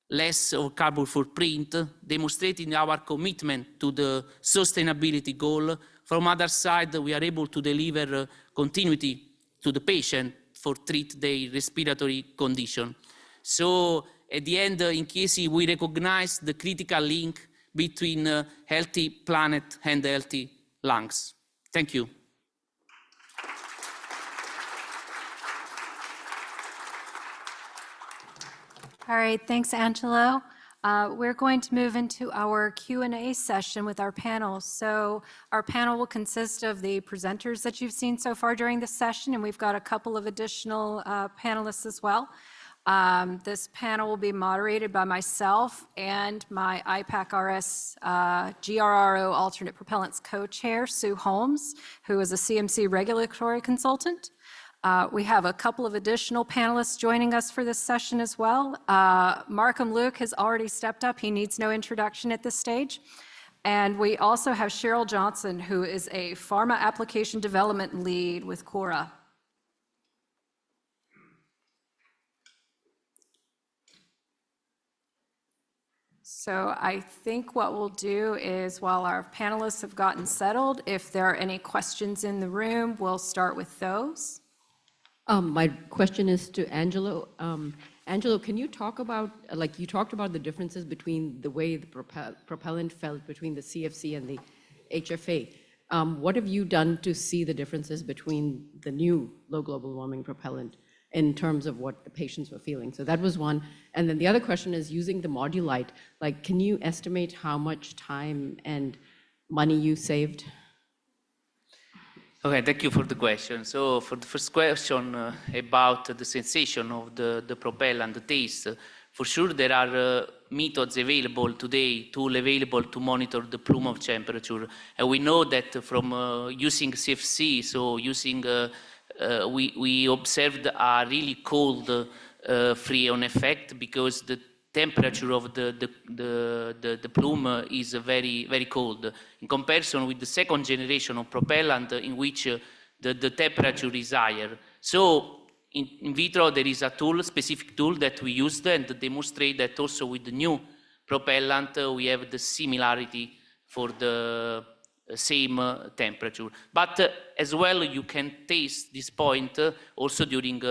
less of carbon footprint, demonstrating our commitment to the sustainability goal. From other side, we are able to deliver continuity to the patient for treat their respiratory condition. So at the end, in Chiesi, we recognize the critical link between healthy planet and healthy lungs. Thank you. All right, thanks, Angelo. We're going to move into our Q&A session with our panel. So our panel will consist of the presenters that you've seen so far during this session, and we've got a couple of additional panelists as well. This panel will be moderated by myself and my IPAC-RS GRRO alternate propellants co-chair, Sue Holmes, who is a CMC regulatory consultant. We have a couple of additional panelists joining us for this session as well. Markham Luke has already stepped up. He needs no introduction at this stage. And we also have Sheryl Johnson, who is a pharma application development lead with Cora. So I think what we'll do is, while our panelists have gotten settled, if there are any questions in the room, we'll start with those. My question is to Angelo. Angelo, can you talk about, like you talked about the differences between the way the propellant felt between the CFC and the HFA. What have you done to see the differences between the new low global warming propellant in terms of what the patients were feeling. So that was one. And then the other question is using the Modulite, like, can you estimate how much time and money you saved? Okay, thank you for the question. So for the first question about the sensation of the propellant, the taste, for sure there are methods available today, tool available to monitor the plume of temperature. And we know that from using CFC, so using, we observed a really cold Freon effect because the temperature of the plume is very, very cold in comparison with the second generation of propellant in which the temperature is higher. So in vitro there is a tool, specific tool that we used and demonstrate that also with the new propellant we have the similarity for the same temperature. But as well you can taste this point also during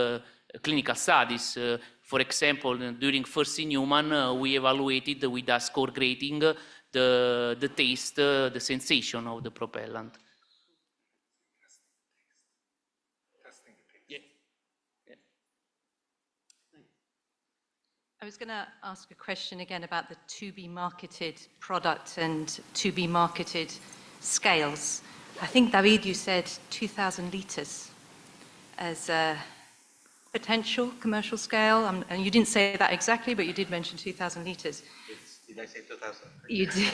clinical studies. For example, during first in human, we evaluated with a score grading the taste, the sensation of the propellant. I was going to ask a question again about the to-be-marketed product and to-be-marketed scales. I think, David, you said 2,000 litres as a potential commercial scale, and you didn't say that exactly, but you did mention 2,000 litres. Did I say 2,000? You did.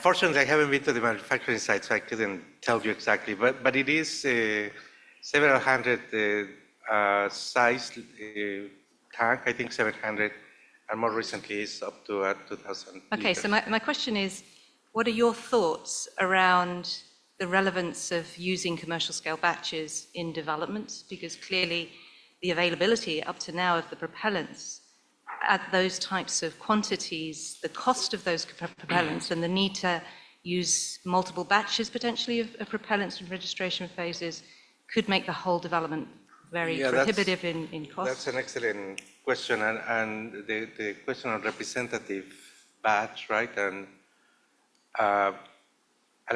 Fortunately, I haven't been to the manufacturing site, so I couldn't tell you exactly, but it is several hundred size tank, I think 700, and more recently is up to 2,000 Okay, liters. so my question is, what are your thoughts around the relevance of using commercial scale batches in development? Because clearly the availability up to now of the propellants at those types of quantities, the cost of those propellants and the need to use multiple batches potentially of propellants in registration phases could make the whole development very prohibitive in cost. That's an excellent question, and the question on representative batch, right? And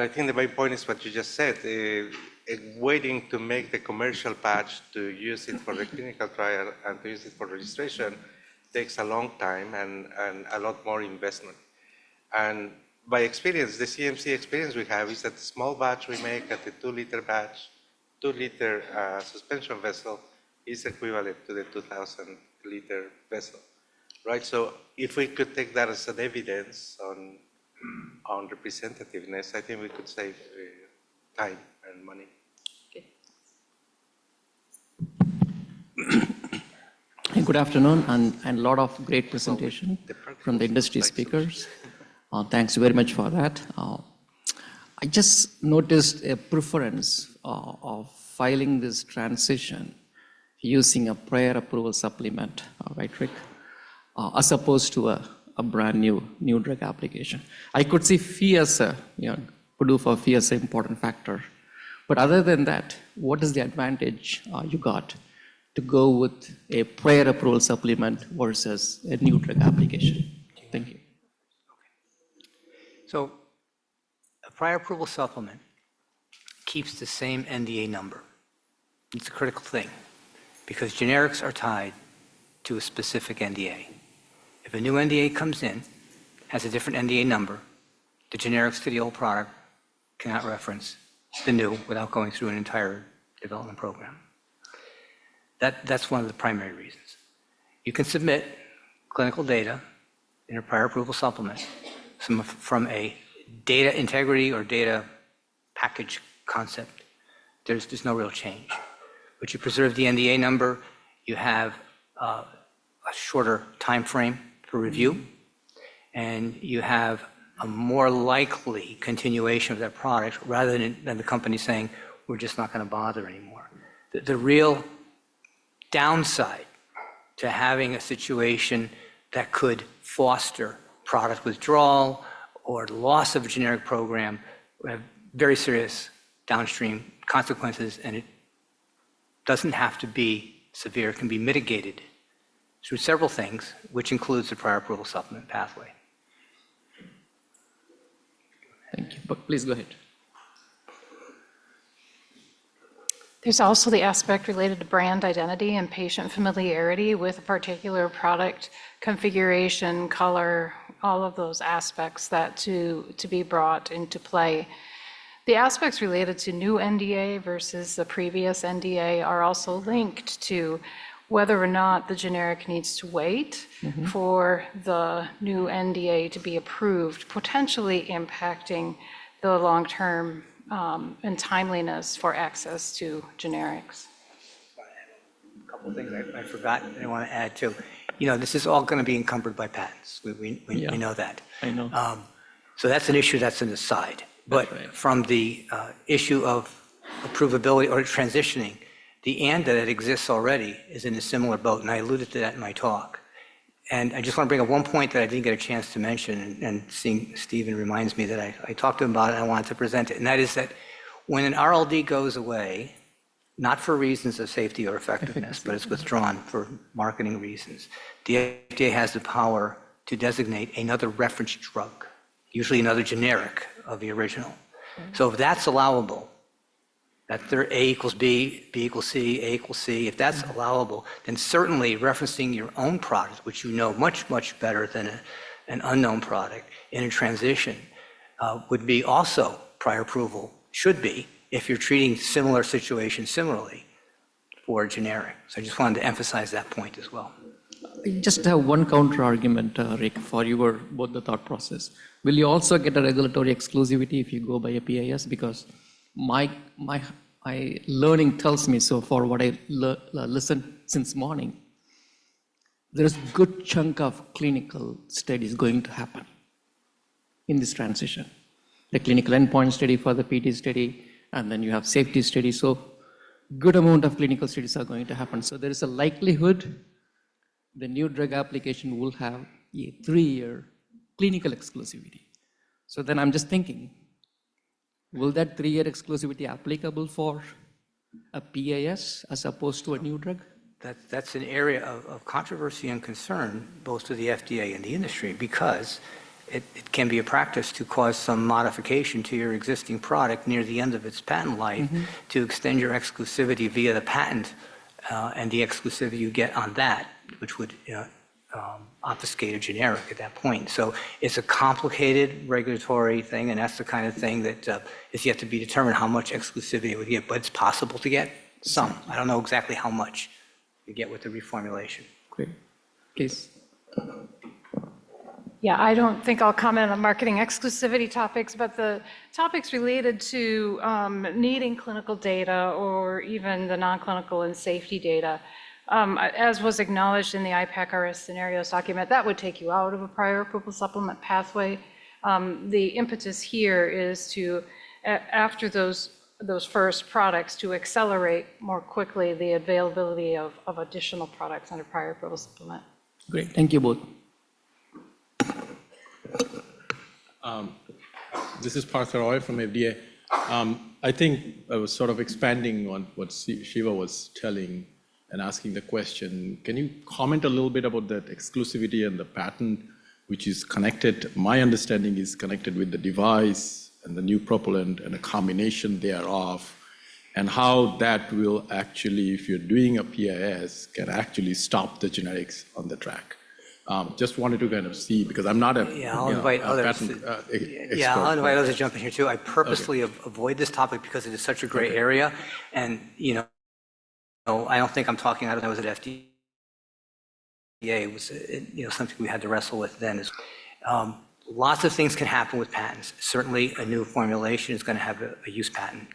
I think the main point is what you just said, waiting to make the commercial batch to use it for the clinical trial and to use it for registration takes a long time and a lot more investment. And by experience, the CMC experience we have is that the small batch we make at the 2-liter batch, 2-liter suspension vessel is equivalent to the 2,000-liter vessel, right? So if we could take that as an evidence on representativeness, I think we could save time and money. Good afternoon, and a lot of great presentation from the industry speakers. Thanks very much for that. I just noticed a preference of filing this transition using a prior approval supplement, right, Rick, as opposed to a brand new drug application. I could see fee as a, PDUFA fee as an important factor. But other than that, what is the advantage you got to go with a prior approval supplement versus a new drug application? Thank you. So a prior approval supplement keeps the same NDA number. It's a critical thing because generics are tied to a specific NDA. If a new NDA comes in, has a different NDA number, the generics to the old product cannot reference the new without going through an entire development program. That's one of the primary reasons. You can submit clinical data in a prior approval supplement from a data integrity or data package concept. There's no real change. But you preserve the NDA number, you have a shorter time frame for review, and you have a more likely continuation of that product rather than the company saying, we're just not going to bother anymore. The real downside to having a situation that could foster product withdrawal or loss of a generic program would have very serious downstream consequences, and it doesn't have to be severe. It can be mitigated through several things, which includes the prior approval supplement pathway. Thank you. But please go ahead. There's also the aspect related to brand identity and patient familiarity with a particular product configuration, color, all of those aspects that to be brought into play. The aspects related to new NDA versus the previous NDA are also linked to whether or not the generic needs to wait for the new NDA to be approved, potentially impacting the long-term and timeliness for access to generics. A couple of things I forgot I want to add too. You know, this is all going to be encumbered by patents. We know that. I know. So that's an issue that's an aside. But from the issue of approvability or transitioning, the ANDA that exists already is in a similar boat, and I alluded to that in my talk. And I just want to bring up one point that I didn't get a chance to mention, and seeing Stephen reminds me that I talked to him about it and I wanted to present it, and that is that when an RLD goes away, not for reasons of safety or effectiveness, but it's withdrawn for marketing reasons, the FDA has the power to designate another reference drug, usually another generic of the original. So if that's allowable, that there A equals B, B equals C, A equals C, if that's allowable, then certainly referencing your own product, which you know much, much better than an unknown product in a transition, would be also prior approval, should be, if you're treating similar situations similarly for a generic. So I just wanted to emphasize that point as well. I just have one counter argument, Rick, for your both the thought process. Will you also get a regulatory exclusivity if you go by a PAS? Because my learning tells me so far, what I listened since morning, there's a good chunk of clinical studies going to happen in this transition. The clinical endpoint study for the PT study, and then you have safety study. So good amount of clinical studies are going to happen. So there is a likelihood the new drug application will have a 3-year clinical exclusivity. So then I'm just thinking, will that 3-year exclusivity applicable for a PAS as opposed to a new drug? That's an area of controversy and concern both to the FDA and the industry, because it can be a practice to cause some modification to your existing product near the end of its patent life to extend your exclusivity via the patent and the exclusivity you get on that, which would obfuscate a generic at that point. So it's a complicated regulatory thing, and that's the kind of thing that is yet to be determined how much exclusivity it would get, but it's possible to get some. I don't know exactly how much you get with the reformulation. Great. Please. Yeah, I don't think I'll comment on marketing exclusivity topics, but the topics related to needing clinical data or even the non-clinical and safety data, as was acknowledged in the IPAC-RS scenarios document, that would take you out of a prior approval supplement pathway. The impetus here is to, after those first products, to accelerate more quickly the availability of additional products under prior approval supplement. Great. Thank you both. This is Partha Roy from FDA. I think I was sort of expanding on what Shiva was telling and asking the question. Can you comment a little bit about that exclusivity and the patent, which is connected? My understanding is connected with the device and the new propellant and a combination thereof, and how that will actually, if you're doing a PAS, can actually stop the generics on the track. Just wanted to kind of see, because I'm not a I'll invite others. patent expert. I'll invite others to jump in here too. I purposely avoid this topic because it is such a gray area, and I don't think I'm talking out of, I was at FDA. It was something we had to wrestle with then. Lots of things can happen with patents. Certainly, a new formulation is going to have a use patent,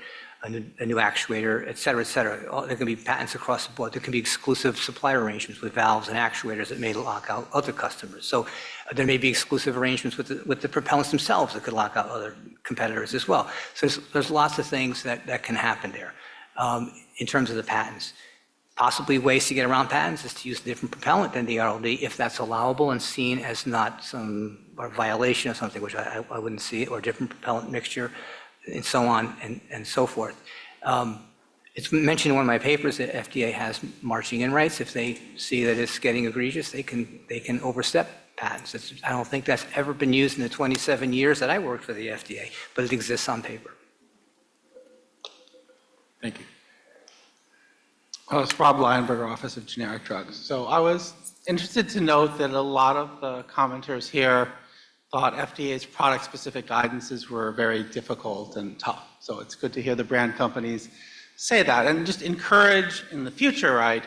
a new actuator, et cetera, et cetera. There can be patents across the board. There can be exclusive supply arrangements with valves and actuators that may lock out other customers. So there may be exclusive arrangements with the propellants themselves that could lock out other competitors as well. So there's lots of things that can happen there. In terms of the patents, possibly ways to get around patents is to use a different propellant than the RLD if that's allowable and seen as not some violation of something, which I wouldn't see, or different propellant mixture, and so on and so forth. It's mentioned in one of my papers that FDA has marching in rights. If they see that it's getting egregious, they can overstep patents. I don't think that's ever been used in the 27 years that I worked for the FDA, but it exists on paper. Thank you. It's Rob Lionberger, Office of Generic Drugs. So I was interested to note that a lot of the commenters here thought FDA's product-specific guidances were very difficult and tough. So it's good to hear the brand companies say that, and just encourage in the future, right?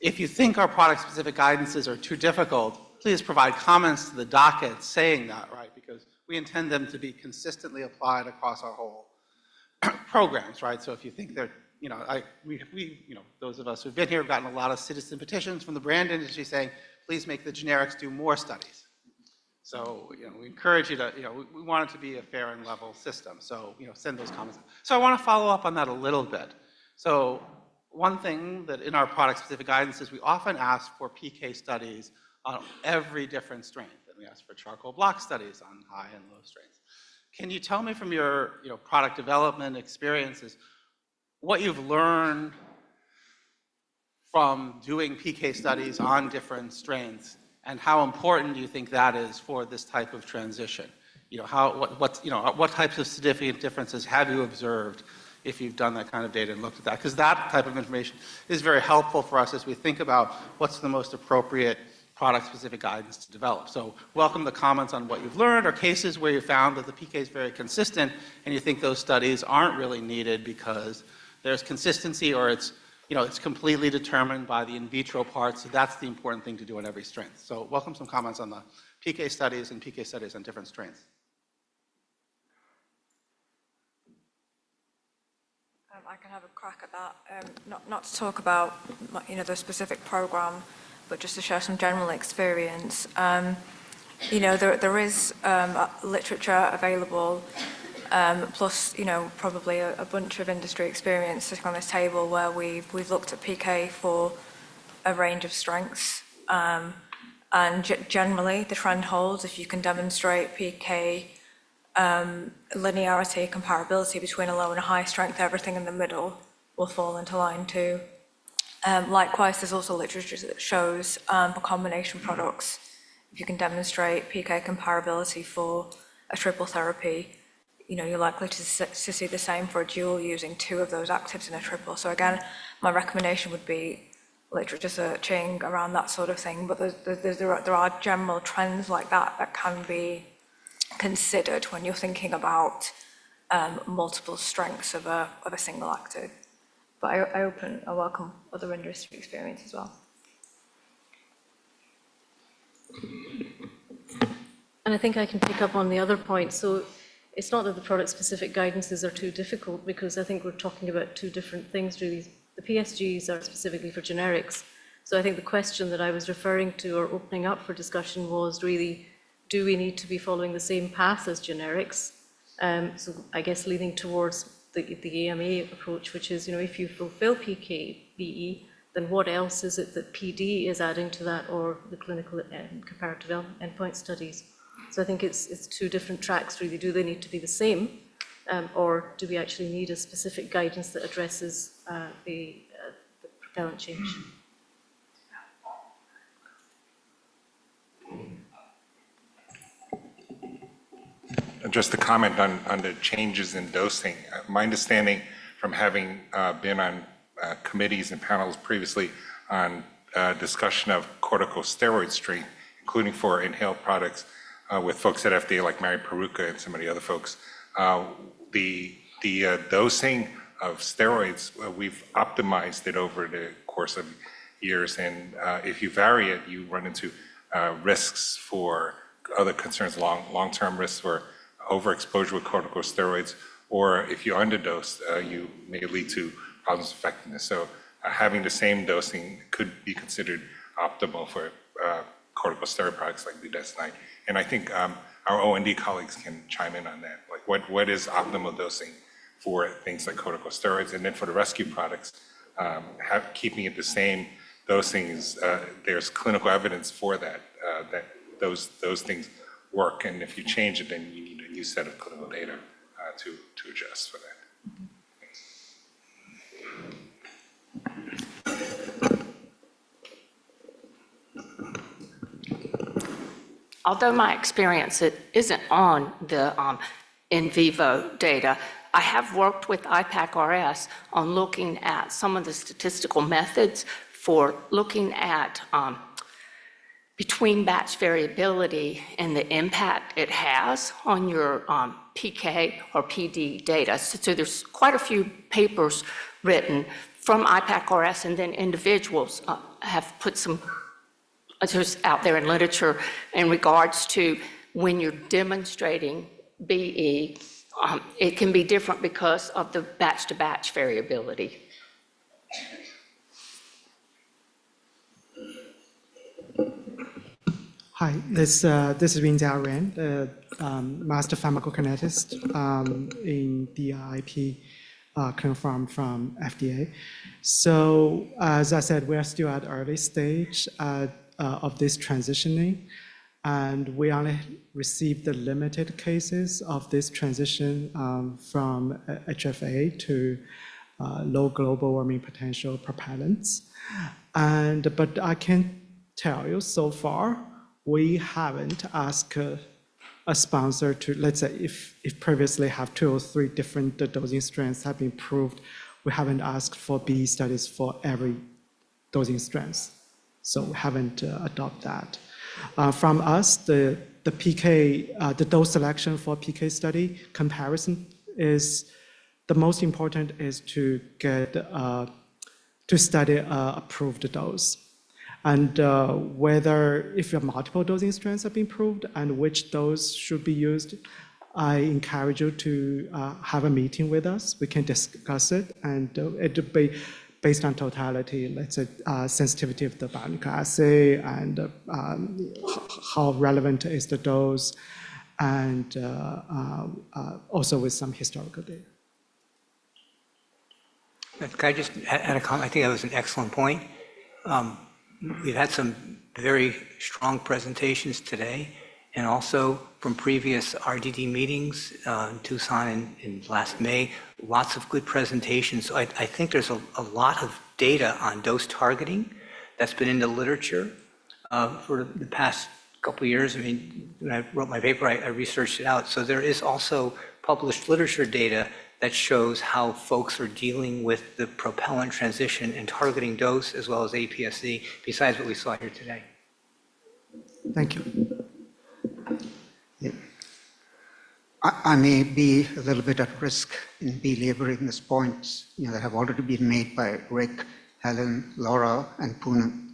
If you think our product-specific guidances are too difficult, please provide comments to the docket saying that, right? Because we intend them to be consistently applied across our whole programs, right? So if you think they're, those of us who've been here have gotten a lot of citizen petitions from the brand industry saying, please make the generics do more studies. So, we encourage you to, we want it to be a fair and level system. So, send those comments. So I want to follow up on that a little bit. So one thing that in our product-specific guidance is we often ask for PK studies on every different strain. Then we ask for charcoal block studies on high and low strains. Can you tell me from your product development experiences what you've learned from doing PK studies on different strains, and how important do you think that is for this type of transition? What types of significant differences have you observed if you've done that kind of data and looked at that? Because that type of information is very helpful for us as we think about what's the most appropriate product-specific guidance to develop. So welcome the comments on what you've learned or cases where you found that the PK is very consistent and you think those studies aren't really needed because there's consistency or it's completely determined by the in vitro part. So that's the important thing to do on every strain. So welcome some comments on the PK studies and PK studies on different strains. I can have a crack at that. Not to talk about the specific program, but just to share some general experience. There is literature available, plus probably a bunch of industry experience sitting on this table where we've looked at PK for a range of strengths, and generally the trend holds if you can demonstrate PK linearity, comparability between a low and a high strength, everything in the middle will fall into line too. Likewise, there's also literature that shows for combination products, if you can demonstrate PK comparability for a triple therapy, you're likely to see the same for a dual using two of those actives in a triple. So again, my recommendation would be literature searching around that sort of thing, but there are general trends like that can be considered when you're thinking about multiple strengths of a single active. But I welcome other industry experience as well. And I think I can pick up on the other point. So it's not that the product-specific guidances are too difficult, because I think we're talking about two different things really. The PSGs are specifically for generics. So I think the question that I was referring to or opening up for discussion was really, do we need to be following the same path as generics? So I guess leaning towards the AMA approach, which is, if you fulfill PK/BE, then what else is it that PD is adding to that, or the clinical comparative endpoint studies? So I think it's two different tracks really. Do they need to be the same, or do we actually need a specific guidance that addresses the propellant change? Just a comment on the changes in dosing. My understanding from having been on committees and panels previously on discussion of corticosteroid strength, including for inhaled products with folks at FDA like Mary Peruca and some of the other folks, the dosing of steroids, we've optimized it over the course of years. And if you vary it, you run into risks for other concerns, long-term risks for overexposure with corticosteroids, or if you underdose, you may lead to problems of effectiveness. So having the same dosing could be considered optimal for corticosteroid products like budesonide. And I think our O&D colleagues can chime in on that. Like what is optimal dosing for things like corticosteroids? And then for the rescue products, keeping it the same dosing is, there's clinical evidence for that, that those things work. And if you change it, then you need a new set of clinical data to adjust for that. Although my experience, it isn't on the in vivo data, I have worked with IPAC-RS on looking at some of the statistical methods for looking at between batch variability and the impact it has on your PK or PD data. So there's quite a few papers written from IPAC-RS, and then individuals have put some others out there in literature in regards to when you're demonstrating BE, it can be different because of the batch-to-batch variability. Hi, this is Rinjia Ren, the master pharmacokinetist in the IP confirmed from FDA. So as I said, we're still at early stage of this transitioning, and we only received the limited cases of this transition from HFA to low global warming potential propellants. But I can tell you so far, we haven't asked a sponsor to, let's say, if previously have 2 or 3 different dosing strengths have been proved, we haven't asked for BE studies for every dosing strength. So we haven't adopted that. From us, the PK, the dose selection for PK study comparison is, the most important is to get, to study approved dose. And whether, if your multiple dosing strengths have been proved and which dose should be used, I encourage you to have a meeting with us. We can discuss it, and it will be based on totality, let's say sensitivity of the bionic assay and how relevant is the dose, and also with some historical data. Can I just add a comment? I think that was an excellent point. We've had some very strong presentations today, and also from previous RDD meetings in Tucson in last May, lots of good presentations. So I think there's a lot of data on dose targeting that's been in the literature for the past couple of years. I mean, when I wrote my paper, I researched it out. So there is also published literature data that shows how folks are dealing with the propellant transition and targeting dose as well as APSC, besides what we saw here today. Thank you. Yeah. I may be a little bit at risk in belaboring these points that have already been made by Rick, Helen, Laura, and Poonam.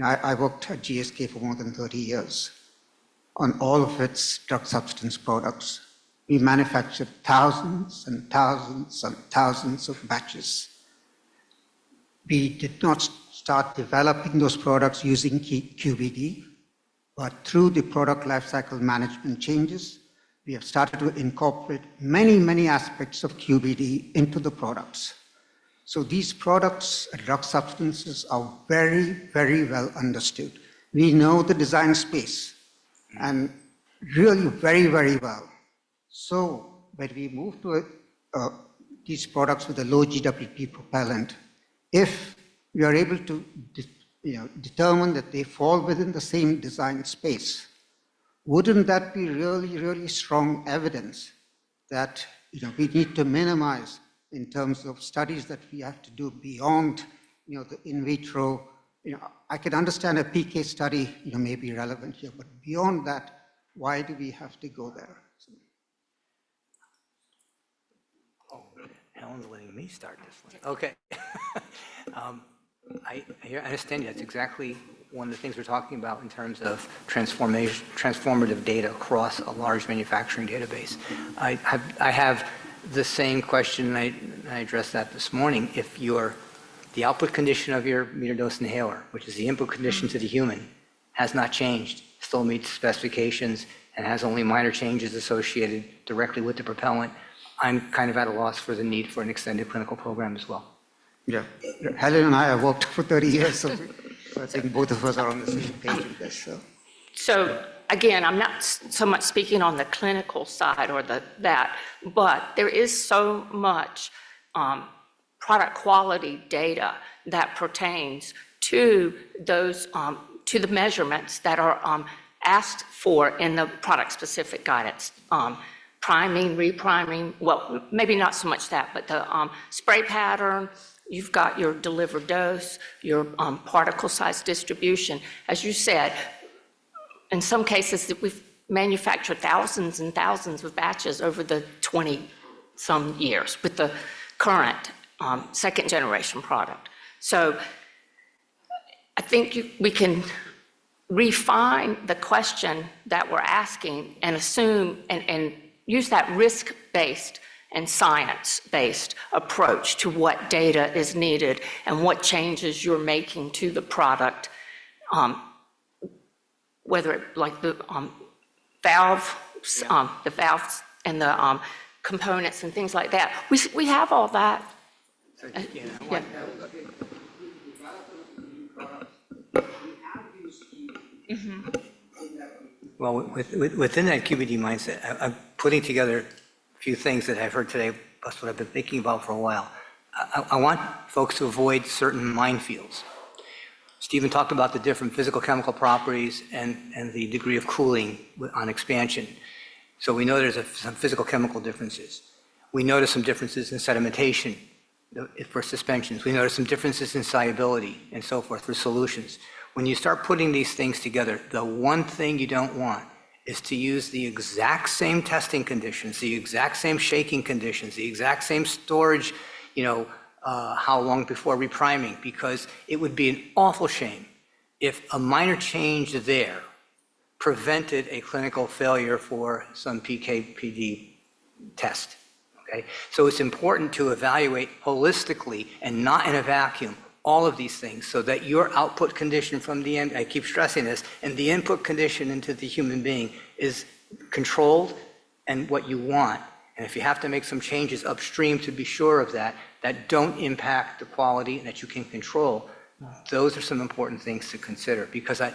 I worked at GSK for more than 30 years on all of its drug substance products. We manufactured thousands and thousands and thousands of batches. We did not start developing those products using QBD, but through the product lifecycle management changes, we have started to incorporate many, many aspects of QBD into the products. So these products, drug substances, are very, very well understood. We know the design space, and really very, very well. So when we move to these products with a low GWP propellant, if we are able to determine that they fall within the same design space, wouldn't that be really, really strong evidence that we need to minimize in terms of studies that we have to do beyond the in vitro? I can understand a PK study may be relevant here, but beyond that, why do we have to go there? Helen's letting me start this one. Okay. I understand you. That's exactly one of the things we're talking about in terms of transformative data across a large manufacturing database. I have the same question, and I addressed that this morning. If the output condition of your meter dose inhaler, which is the input condition to the human, has not changed, still meets specifications, and has only minor changes associated directly with the propellant, I'm kind of at a loss for the need for an extended clinical program as well. Yeah, Helen and I have worked for 30 years, so I think both of us are on the same page with this. So again, I'm not so much speaking on the clinical side or that, but there is so much product quality data that pertains to those, to the measurements that are asked for in the product-specific guidance. priming, repriming, well, maybe not so much that, but the spray pattern, you've got your delivered dose, your particle size distribution. As you said, in some cases, we've manufactured thousands and thousands of batches over the 20-some years with the current second generation product. So I think we can refine the question that we're asking and assume and use that risk-based and science-based approach to what data is needed and what changes you're making to the product, whether it, like the valves and the components and things like that. We have all that. Yeah. Well, within that QBD mindset, I'm putting together a few things that I've heard today, plus what I've been thinking about for a while. I want folks to avoid certain minefields. Stephen talked about the different physical chemical properties and the degree of cooling on expansion. So we know there's some physical chemical differences. We notice some differences in sedimentation for suspensions. We notice some differences in solubility and so forth for solutions. When you start putting these things together, the one thing you don't want is to use the exact same testing conditions, the exact same shaking conditions, the exact same storage, how long before repriming, because it would be an awful shame if a minor change there prevented a clinical failure for some PK/PD test. Okay? So it's important to evaluate holistically and not in a vacuum all of these things so that your output condition from the end, I keep stressing this, and the input condition into the human being is controlled and what you want. And if you have to make some changes upstream to be sure of that don't impact the quality and that you can control, those are some important things to consider. Because I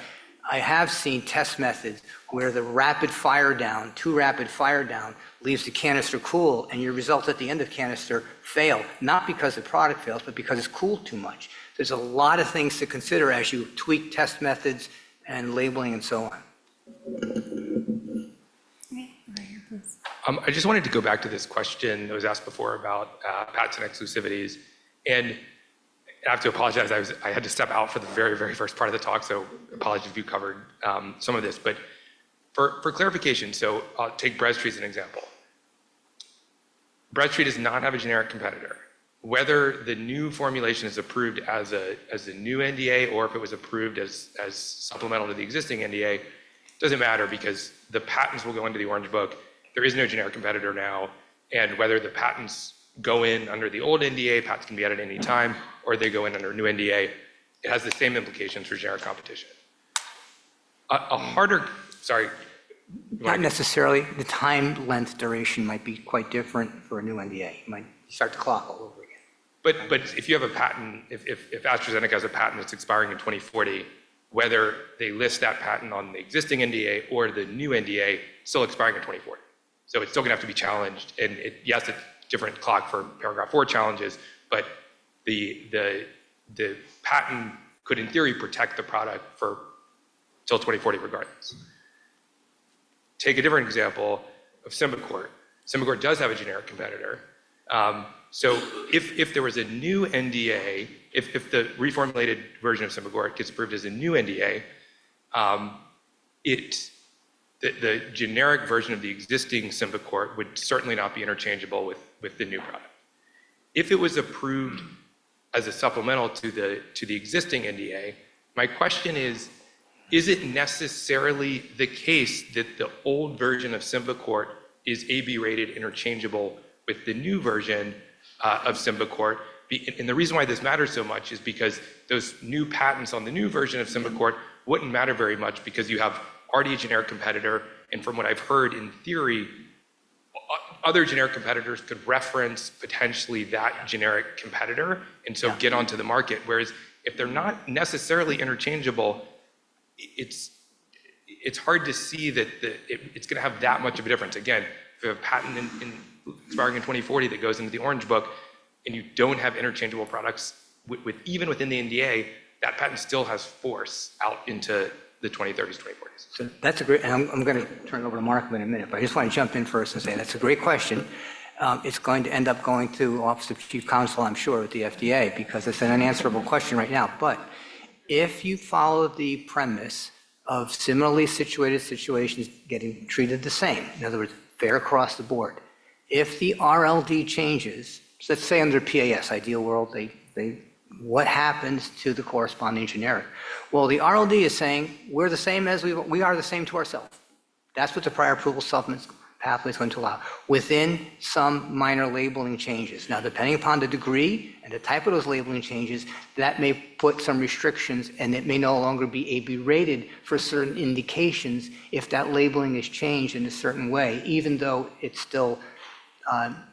have seen test methods where the rapid fire down, too rapid fire down, leaves the canister cool, and your results at the end of canister fail, not because the product fails, but because it's cooled too much. There's a lot of things to consider as you tweak test methods and labeling and so on. I just wanted to go back to this question that was asked before about patents and exclusivities. And I have to apologize, I had to step out for the very, very first part of the talk, so apologies if you covered some of this. But for clarification, so I'll take Breztri as an example. Breztri does not have a generic competitor. Whether the new formulation is approved as a new NDA or if it was approved as supplemental to the existing NDA, doesn't matter because the patents will go into the Orange Book. There is no generic competitor now, and whether the patents go in under the old NDA, patents can be added at any time, or they go in under a new NDA, it has the same implications for generic competition. Not necessarily. The time length duration might be quite different for a new NDA. You might start the clock all over again. But if you have a patent, if AstraZeneca has a patent that's expiring in 2040, whether they list that patent on the existing NDA or the new NDA, still expiring in 2040. So it's still gonna have to be challenged. And yes, it's different clock for paragraph 4 challenges, but the patent could in theory protect the product for till 2040 regardless. Take a different example of Symbicort. Symbicort does have a generic competitor. So if there was a new NDA, if the reformulated version of Symbicort gets approved as a new NDA, the generic version of the existing Symbicort would certainly not be interchangeable with the new product. If it was approved as a supplemental to the existing NDA, my question is it necessarily the case that the old version of Symbicort is AB rated interchangeable with the new version of Symbicort? And the reason why this matters so much is because those new patents on the new version of Symbicort wouldn't matter very much because you have already a generic competitor, and from what I've heard in theory, other generic competitors could reference potentially that generic competitor and so get onto the market. Whereas if they're not necessarily interchangeable, it's hard to see that it's going to have that much of a difference. Again, if you have a patent expiring in 2040 that goes into the Orange Book and you don't have interchangeable products even within the NDA, that patent still has force out into the 2030s, 2040s. So that's a great, and I'm going to turn it over to Markham in a minute, but I just want to jump in first and say that's a great question. It's going to end up going to Office of Chief Counsel, I'm sure, at the FDA, because it's an unanswerable question right now. But if you follow the premise of similarly situated situations getting treated the same, in other words, fair across the board, if the RLD changes, so let's say under PAS, ideal world, what happens to the corresponding generic? Well, the RLD is saying we're the same as we are the same to ourselves. That's what the prior approval supplement pathway is going to allow, within some minor labeling changes. Now, depending upon the degree and the type of those labeling changes, that may put some restrictions, and it may no longer be AB rated for certain indications if that labeling is changed in a certain way, even though it's still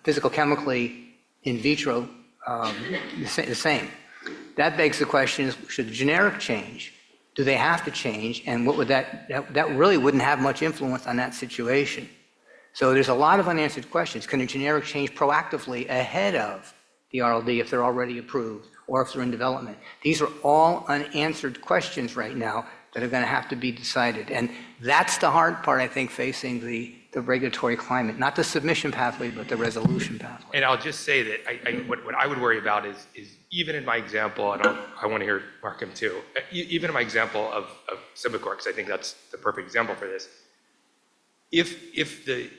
physicochemically in vitro the same. That begs the question, is should the generic change? Do they have to change? And what would that really wouldn't have much influence on that situation. So there's a lot of unanswered questions. Can a generic change proactively ahead of the RLD if they're already approved or if they're in development? These are all unanswered questions right now that are going to have to be decided. And that's the hard part, I think, facing the regulatory climate, not the submission pathway, but the resolution pathway. And I'll just say that what I would worry about is even in my example, and I want to hear Markham too, even in my example of Symbicort, because I think that's the perfect example for this, if the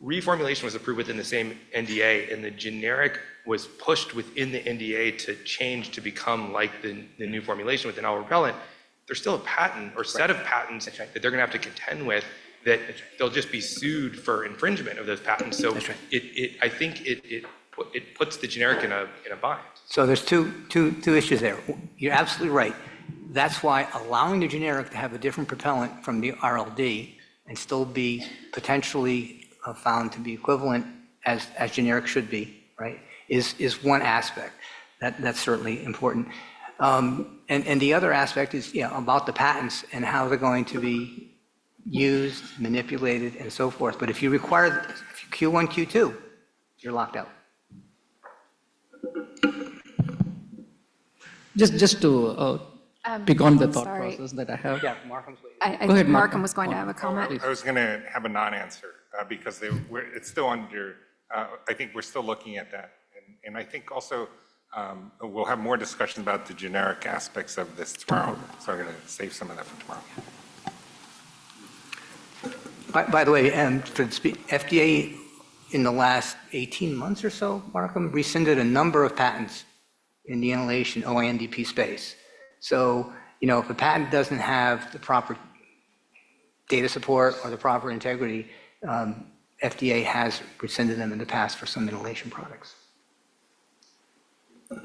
reformulation was approved within the same NDA and the generic was pushed within the NDA to change to become like the new formulation with the novel repellent, there's still a patent or set of patents that they're going to have to contend with that they'll just be sued for infringement of those patents. So I think it puts the generic in a bind. So there's two issues there. You're absolutely right. That's why allowing the generic to have a different propellant from the RLD and still be potentially found to be equivalent as generic should be, right, is one aspect. That's certainly important. And the other aspect is about the patents and how they're going to be used, manipulated, and so forth. But if you require Q1, Q2, you're locked out. Just to pick on the thought process that I have. Yeah, Markham's waiting. I Go ahead, think Markham was going to have a comment. I was going to have a non-answer because it's still under, I think we're still looking at that. And I think also we'll have more discussion about the generic aspects of this tomorrow. So I'm going to save some of that for tomorrow. By the way, for the FDA in the last 18 months or so, Markham rescinded a number of patents in the inhalation OINDP space. So, if a patent doesn't have the proper data support or the proper integrity, FDA has rescinded them in the past for some inhalation products. Go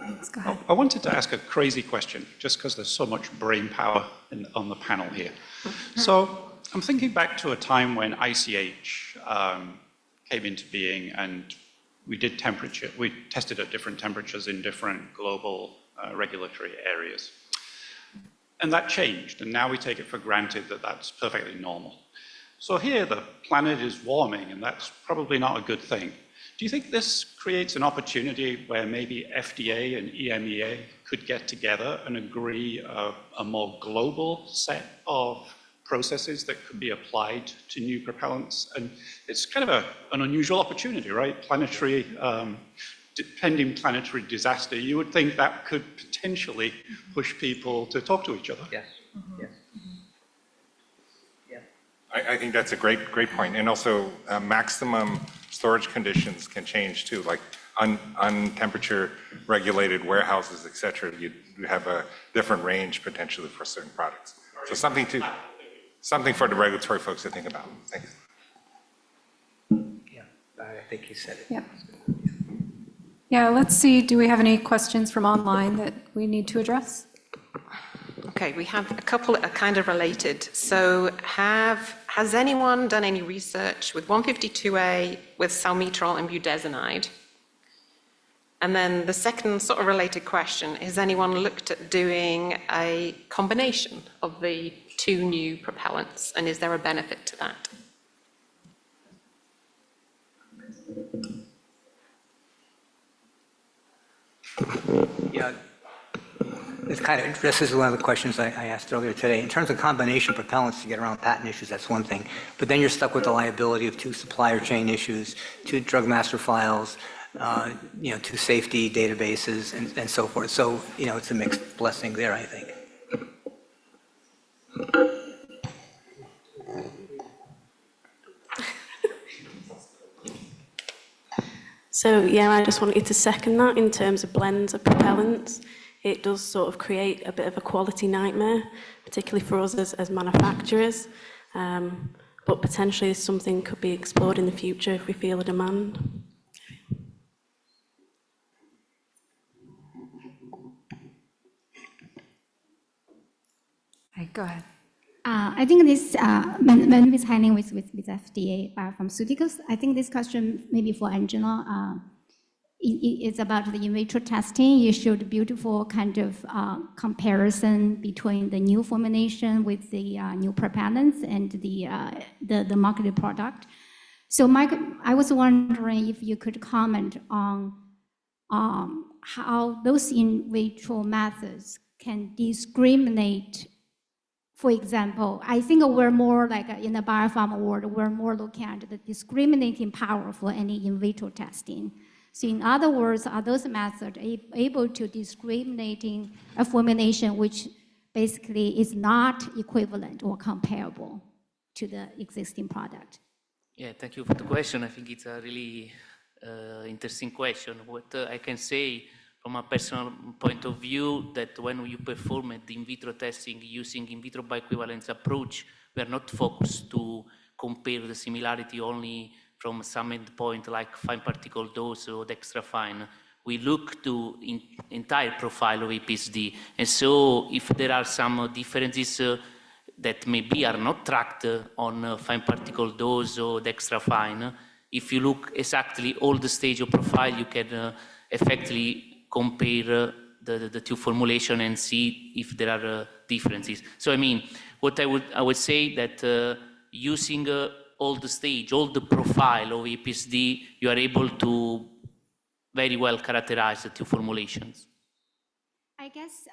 ahead. I wanted to ask a crazy question, just because there's so much brain power on the panel here. So I'm thinking back to a time when ICH came into being, and we tested at different temperatures in different global regulatory areas. And that changed, and now we take it for granted that that's perfectly normal. So here the planet is warming, and that's probably not a good thing. Do you think this creates an opportunity where maybe FDA and EMEA could get together and agree a more global set of processes that could be applied to new propellants? And it's kind of an unusual opportunity, right? Pending planetary disaster, you would think that could potentially push people to talk to each other. Yes. Yes. Yeah. I think that's a great point. And also maximum storage conditions can change too, like untemperature regulated warehouses, et cetera. You have a different range potentially for certain products. So something for the regulatory folks to think about. Thanks. Yeah, I think you said it. Yeah. Yeah, let's see, do we have any questions from online that we need to address? Okay, we have a couple that are kind of related. So has anyone done any research with 152A with salmeterol and budesonide? And then the second sort of related question, has anyone looked at doing a combination of the two new propellants, and is there a benefit to that? Yeah. This kind of addresses one of the questions I asked earlier today. In terms of combination propellants to get around patent issues, that's one thing. But then you're stuck with the liability of two supplier chain issues, two drug master files, two safety databases, and so forth. So, it's a mixed blessing there, I think. So yeah, I just wanted to second that in terms of blends of propellants. It does sort of create a bit of a quality nightmare, particularly for us as manufacturers. But potentially something could be explored in the future if we feel a demand. Okay, go ahead. I think this, when it's happening with FDA biopharmaceuticals, I think this question maybe for Angelo, it's about the in vitro testing. You showed a beautiful kind of comparison between the new formulation with the new propellants and the marketed product. So I was wondering if you could comment on how those in vitro methods can discriminate. For example, I think we're more like in the biopharma world, we're more looking at the discriminating power for any in vitro testing. So in other words, are those methods able to discriminating a formulation which basically is not equivalent or comparable to the existing product? Yeah, thank you for the question. I think it's a really interesting question. What I can say from a personal point of view, that when you perform the in vitro testing using in vitro bioequivalence approach, we are not focused to compare the similarity only from some endpoint like fine particle dose or extra fine. We look to entire profile of APSD. And so if there are some differences that maybe are not tracked on fine particle dose or extra fine, if you look exactly all the stage of profile, you can effectively compare the two formulation and see if there are differences. So I mean, what I would say that using all the stage, all the profile of APSD, you are able to very well characterize the two formulations. I guess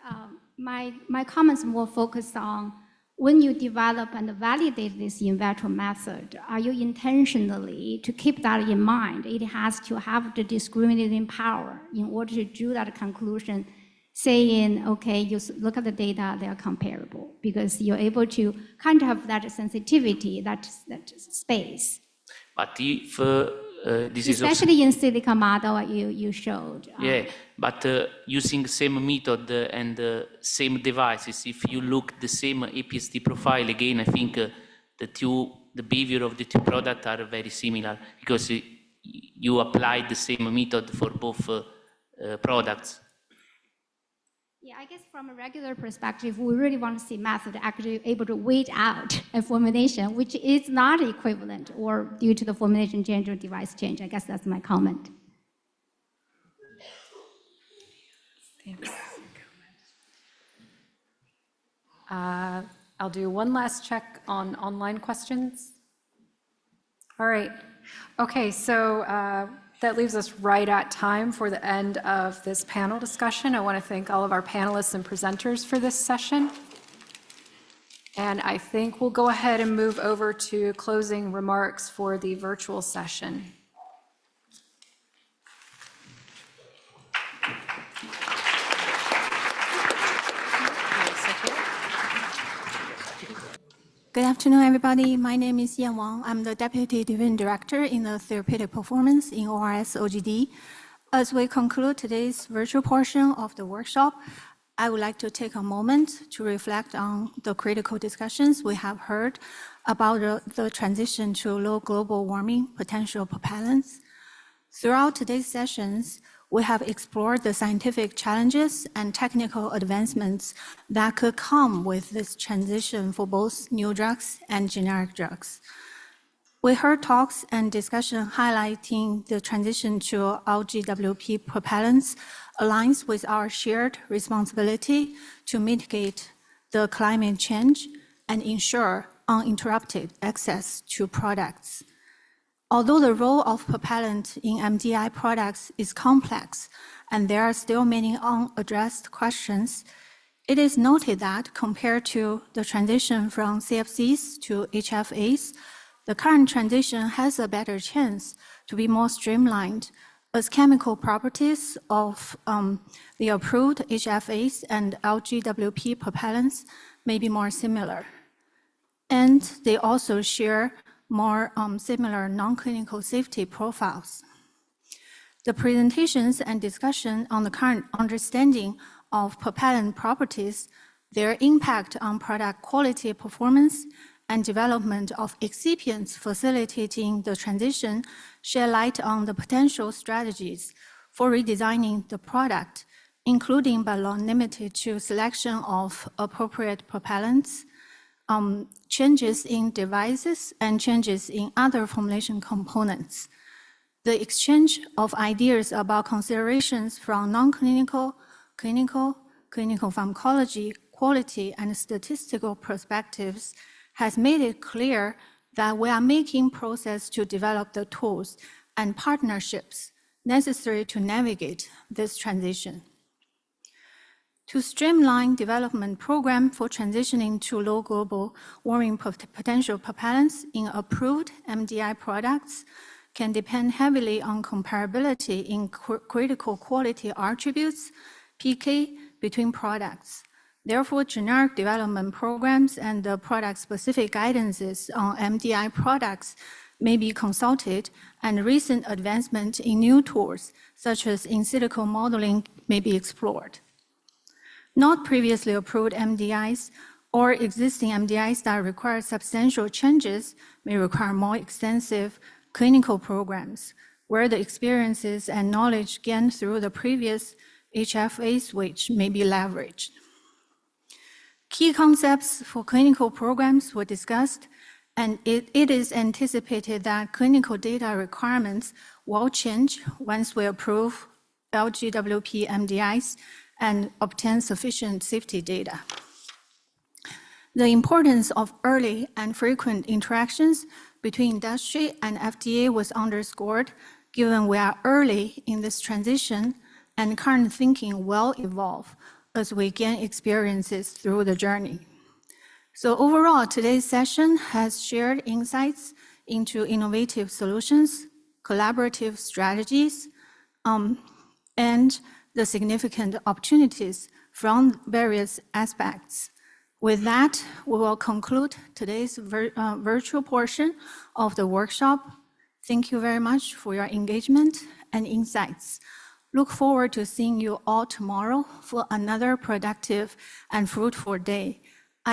my comments more focused on when you develop and validate this in vitro method, are you intentionally to keep that in mind? It has to have the discriminating power in order to draw that conclusion, saying, okay, you look at the data, they are comparable, because you're able to kind of have that sensitivity, that space. But if this is especially in silica model you showed. Yeah, but using same method and same devices, if you look the same APSD profile, again, I think the behavior of the two products are very similar because you apply the same method for both products. Yeah, I guess from a regular perspective, we really want to see method actually able to weed out a formulation which is not equivalent or due to the formulation change or device change. I guess that's my comment. Thanks. I'll do one last check on online questions. All right. Okay, so that leaves us right at time for the end of this panel discussion. I want to thank all of our panelists and presenters for this session. And I think we'll go ahead and move over to closing remarks for the virtual session. Good afternoon, everybody. My name is Wang. I'm the Deputy Division Director in the Therapeutic Performance in ORS OGD. As we conclude today's virtual portion of the workshop, I would like to take a moment to reflect on the critical discussions we have heard about the transition to low global warming potential propellants. Throughout today's sessions, we have explored the scientific challenges and technical advancements that could come with this transition for both new drugs and generic drugs. We heard talks and discussion highlighting the transition to LGWP propellants aligns with our shared responsibility to mitigate the climate change and ensure uninterrupted access to products. Although the role of propellant in MDI products is complex and there are still many unaddressed questions, It is noted that compared to the transition from CFCs to HFAs, the current transition has a better chance to be more streamlined, as chemical properties of the approved HFAs and LGWP propellants may be more similar. And they also share more similar non-clinical safety profiles. The presentations and discussion on the current understanding of propellant properties, their impact on product quality, performance, and development of excipients facilitating the transition shed light on the potential strategies for redesigning the product, including but not limited to selection of appropriate propellants, changes in devices, and changes in other formulation components. The exchange of ideas about considerations from non-clinical, clinical, clinical pharmacology, quality, and statistical perspectives has made it clear that we are making progress to develop the tools and partnerships necessary to navigate this transition. To streamline development program for transitioning to low global warming potential propellants in approved MDI products can depend heavily on comparability in critical quality attributes, PK, between products. Therefore, generic development programs and the product-specific guidances on MDI products may be consulted, and recent advancement in new tools, such as in silico modeling, may be explored. Not previously approved MDIs or existing MDIs that require substantial changes may require more extensive clinical programs, where the experiences and knowledge gained through the previous HFA switch may be leveraged. Key concepts for clinical programs were discussed, and it is anticipated that clinical data requirements will change once we approve LGWP MDIs and obtain sufficient safety data. The importance of early and frequent interactions between industry and FDA was underscored, given we are early in this transition and current thinking will evolve as we gain experiences through the journey. So overall, today's session has shared insights into innovative solutions, collaborative strategies, and the significant opportunities from various aspects. With that, we will conclude today's virtual portion of the workshop. Thank you very much for your engagement and insights. Look forward to seeing you all tomorrow for another productive and fruitful day.